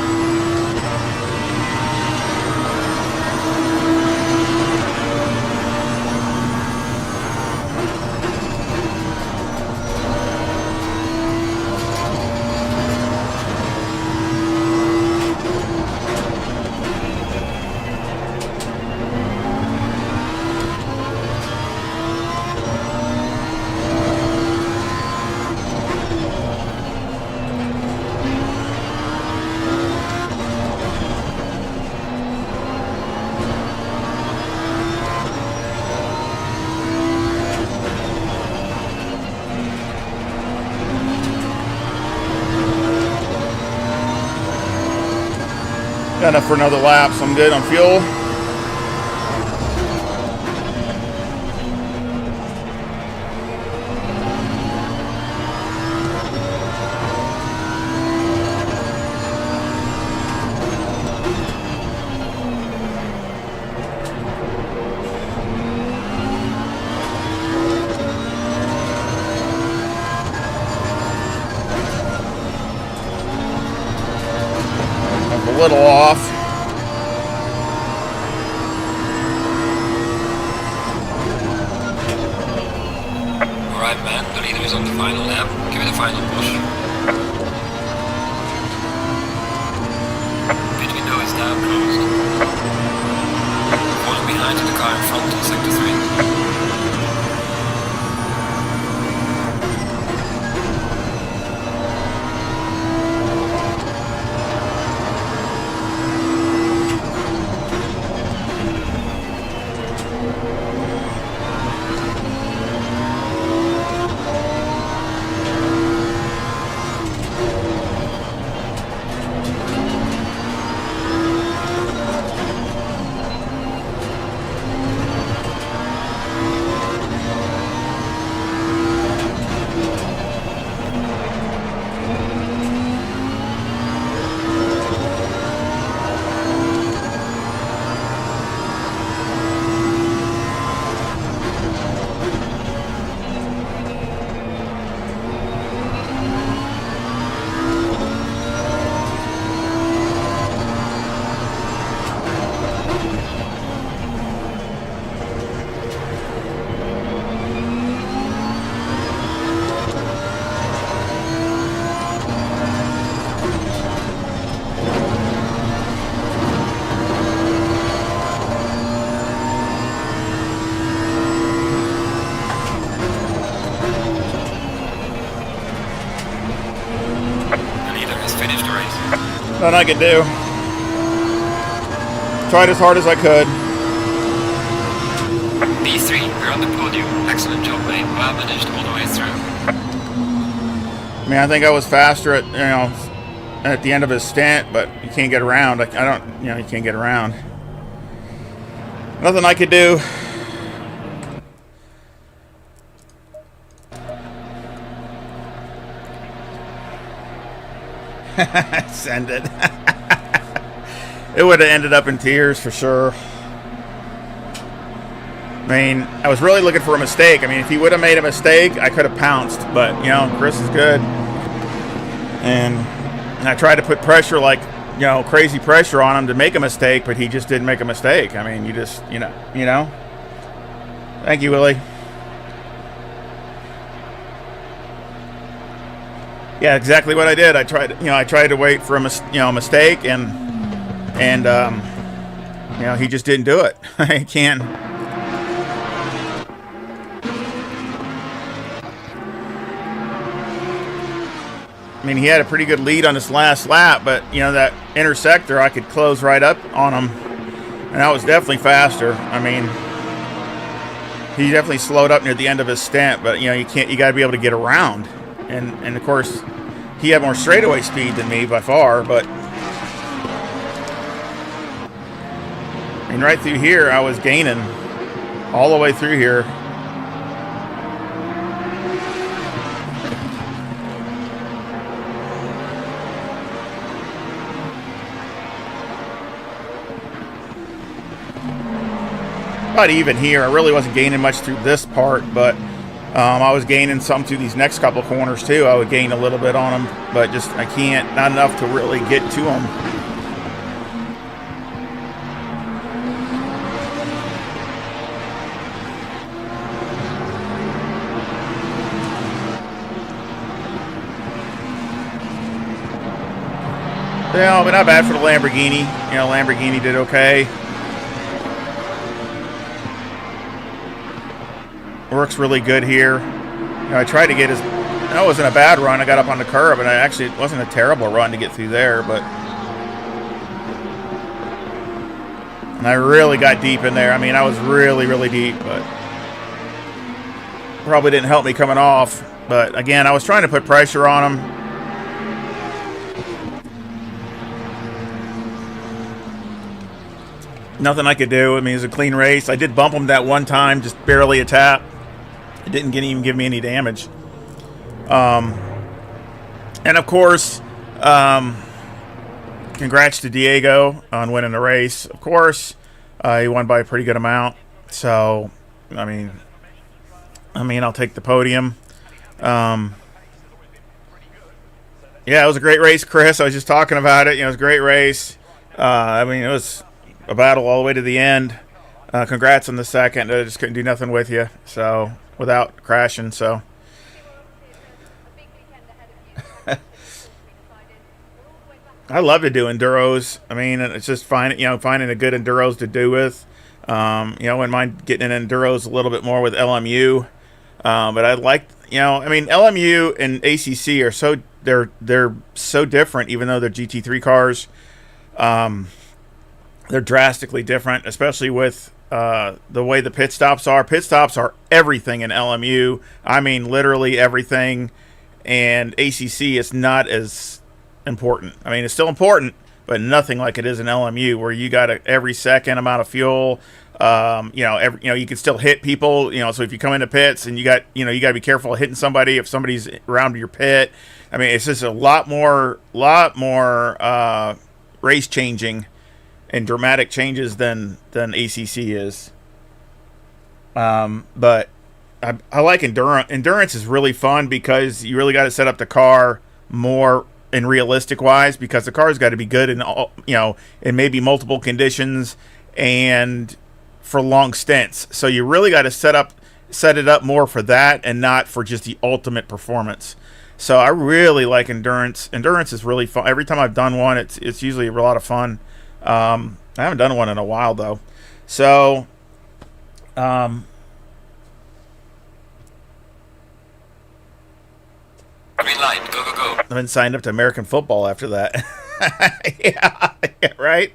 Got enough for another lap, so I'm good on fuel. A little off. Alright, man, the leader is on the final lap. Give it a final push. Pit window is now closed. Falling behind to the car in front in sector 3. Nothing I could do. Tried as hard as I could. B3, we're on the podium. Excellent job, mate. Well managed all the way through. I mean, I think I was faster at, you know, at the end of his stint, but you can't get around. I don't, you know, you can't get around. Nothing I could do. Send it. It would have ended up in tears for sure. I mean, I was really looking for a mistake. I mean, if he would have made a mistake, I could have pounced. But, you know, Chris is good. And I tried to put pressure, like, you know, crazy pressure on him to make a mistake, but he just didn't make a mistake. I mean, you just, you know. Thank you, Willie. Yeah, exactly what I did. I tried to wait for a mistake, and you know, he just didn't do it. I can't. I mean, he had a pretty good lead on his last lap, but, you know, that intersector, I could close right up on him, and that was definitely faster. I mean, he definitely slowed up near the end of his stint, but, you know, you got to be able to get around. And of course, he had more straightaway speed than me by far, but and right through here, I was gaining all the way through here. About even here. I really wasn't gaining much through this part, but I was gaining some through these next couple corners too. I would gain a little bit on them, but just I can't, not enough to really get to them. Yeah, but not bad for the Lamborghini. You know, Lamborghini did okay. Works really good here. You know, I tried to get his. That wasn't a bad run. I got up on the curb, and it wasn't a terrible run to get through there. But and I really got deep in there. I mean, I was really, really deep, but probably didn't help me coming off. But again, I was trying to put pressure on him. Nothing I could do. I mean, it was a clean race. I did bump him that one time, just barely a tap. It didn't even give me any damage. And of course, congrats to Diego on winning the race. Of course, he won by a pretty good amount. So, I mean, I'll take the podium. Yeah, it was a great race, Chris. I was just talking about it. You know, it was a great race. I mean, it was a battle all the way to the end. Congrats on the second. I just couldn't do nothing with you, so without crashing. So I love to do enduros. I mean, it's just finding a good enduros to do with. You know, I wouldn't mind getting in enduros a little bit more with LMU. But I like, you know, I mean, LMU and ACC are so they're so different, even though they're GT3 cars. They're drastically different, especially with the way the pit stops are. Pit stops are everything in LMU. I mean, literally everything. And ACC is not as important. I mean, it's still important, but nothing like it is in LMU, where you got every second amount of fuel. You can still hit people. You know, so if you come into pits and you got to be careful of hitting somebody if somebody's around your pit. I mean, it's just a lot more race changing and dramatic changes than ACC is. But I like endurance. Endurance is really fun because you really got to set up the car more in realistic wise, because the car's got to be good in all, in maybe multiple conditions and for long stints. So you really got to set it up more for that and not for just the ultimate performance. So I really like endurance. Endurance is really fun. Every time I've done one, it's usually a lot of fun. I haven't done one in a while though. So, green light, go, go, go. I've been signed up to American football after that. yeah, right.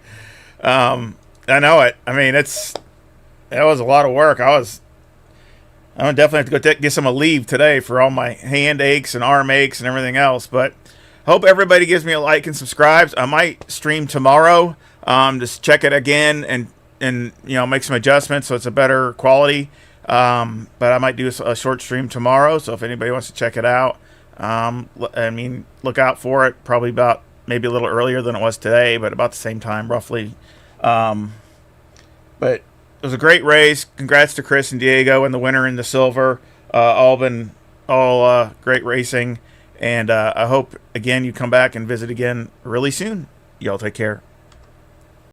I know it. I mean, that was a lot of work. I'm definitely have to go get some leave today for all my hand aches and arm aches and everything else. But hope everybody gives me a like and subscribes. I might stream tomorrow. Just check it again and make some adjustments so it's a better quality. But I might do a short stream tomorrow. So if anybody wants to check it out, look out for it. Probably about maybe a little earlier than it was today, but about the same time, roughly. But it was a great race. Congrats to Chris and Diego and the winner in the silver. All great racing. And I hope, again, you come back and visit again really soon. Y'all take care.